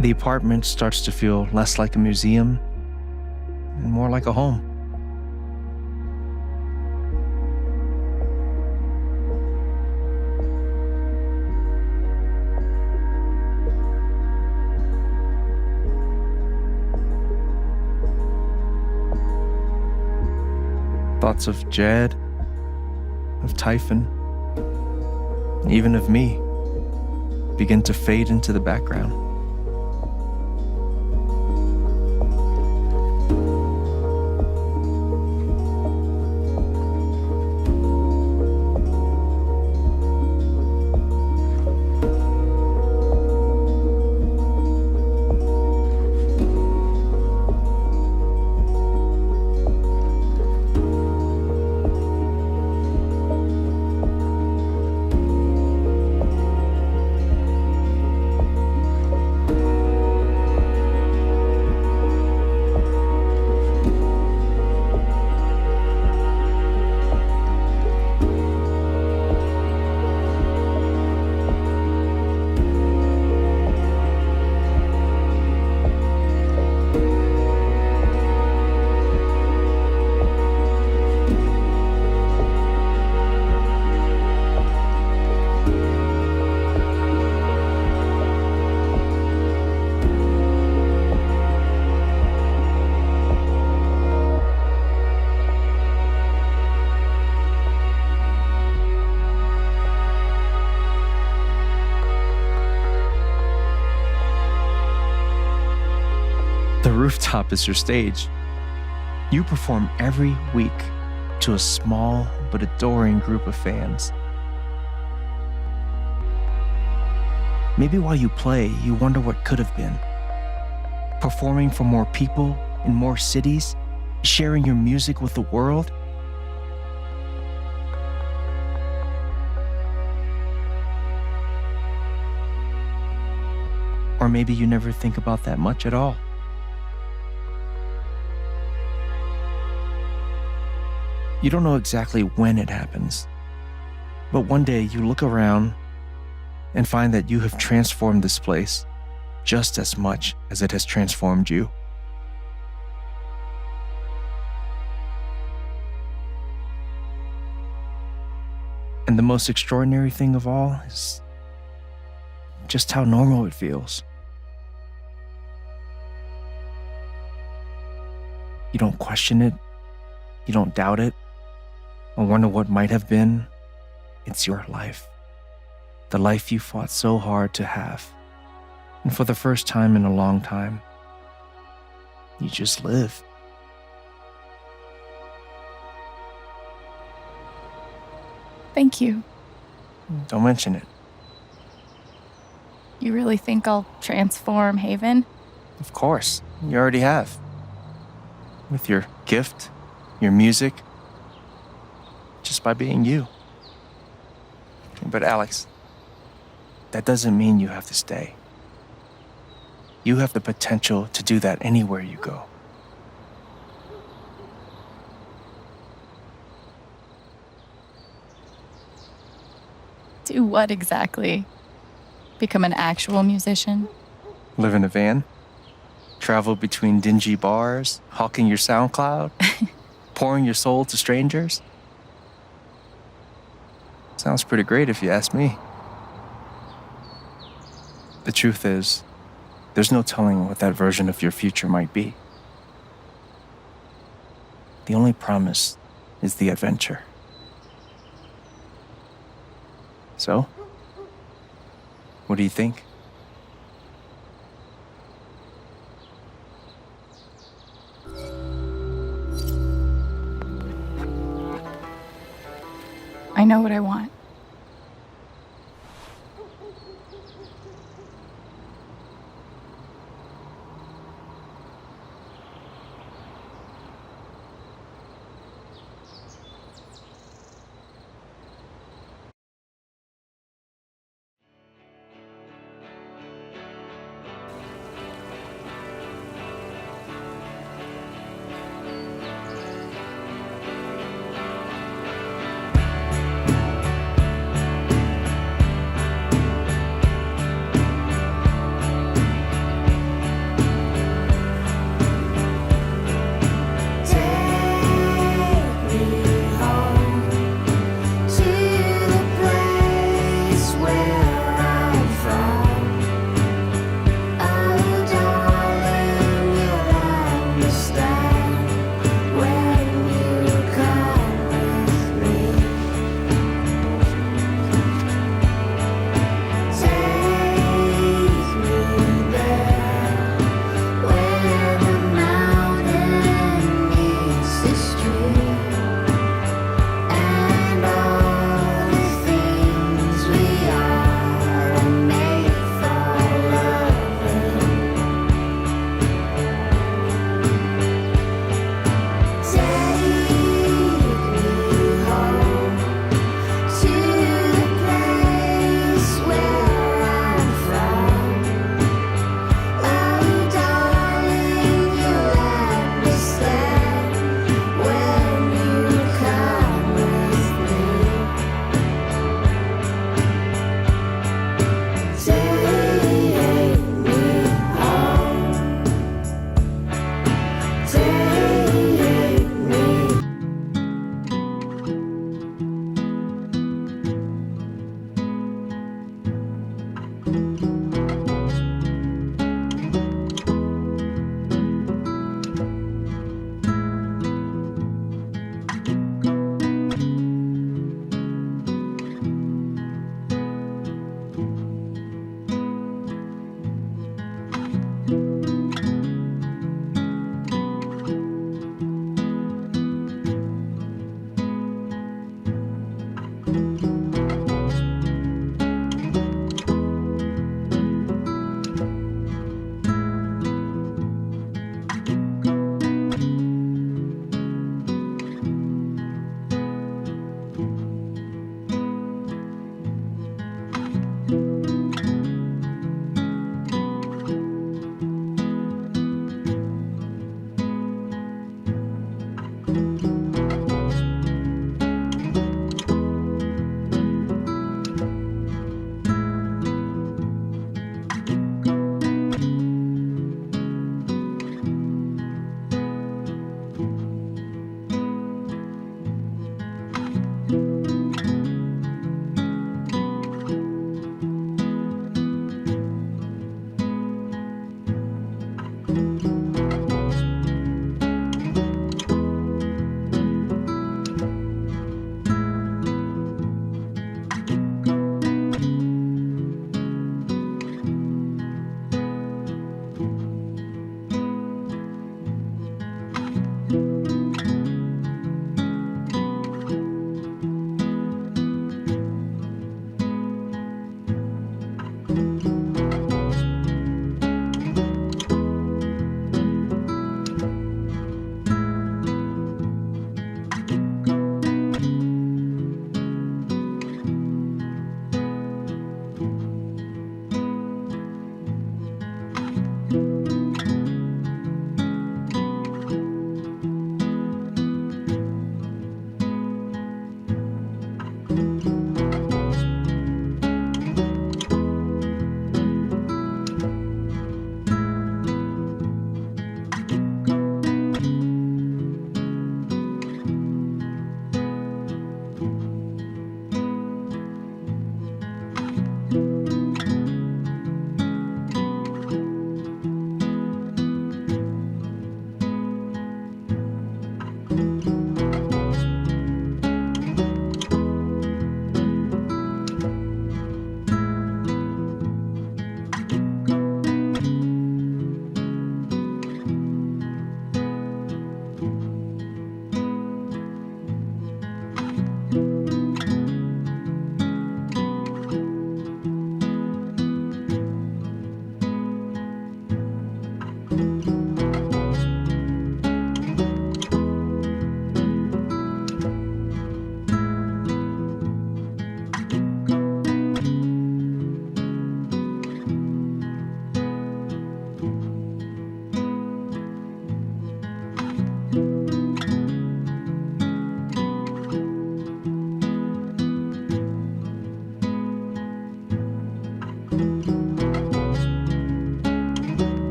The apartment starts to feel less like a museum and more like a home. Thoughts of Jed, of Typhon, even of me, begin to fade into the background. The rooftop is your stage, You perform every week to a small but adoring group of fans. Maybe while you play, you wonder what could have been. Performing for more people in more cities, sharing your music with the world. Or maybe you never think about that much at all. You don't know exactly when it happens, but one day you look around and find that you have transformed this place just as much as it has transformed you. And the most extraordinary thing of all is just how normal it feels. You don't question it, you don't doubt it, or wonder what might have been. It's your life. The life you fought so hard to have. And for the first time in a long time, you just live. Thank you. Don't mention it. You really think I'll transform Haven? Of course, you already have. With your gift, your music, just by being you. But Alex, that doesn't mean you have to stay. You have the potential to do that anywhere you go. Do what exactly? Become an actual musician? Live in a van, travel between dingy bars, hawking your SoundCloud, pouring your soul to strangers. Sounds pretty great if you ask me. The truth is, there's no telling what that version of your future might be. The only promise is the adventure. So, what do you think? I know what I want.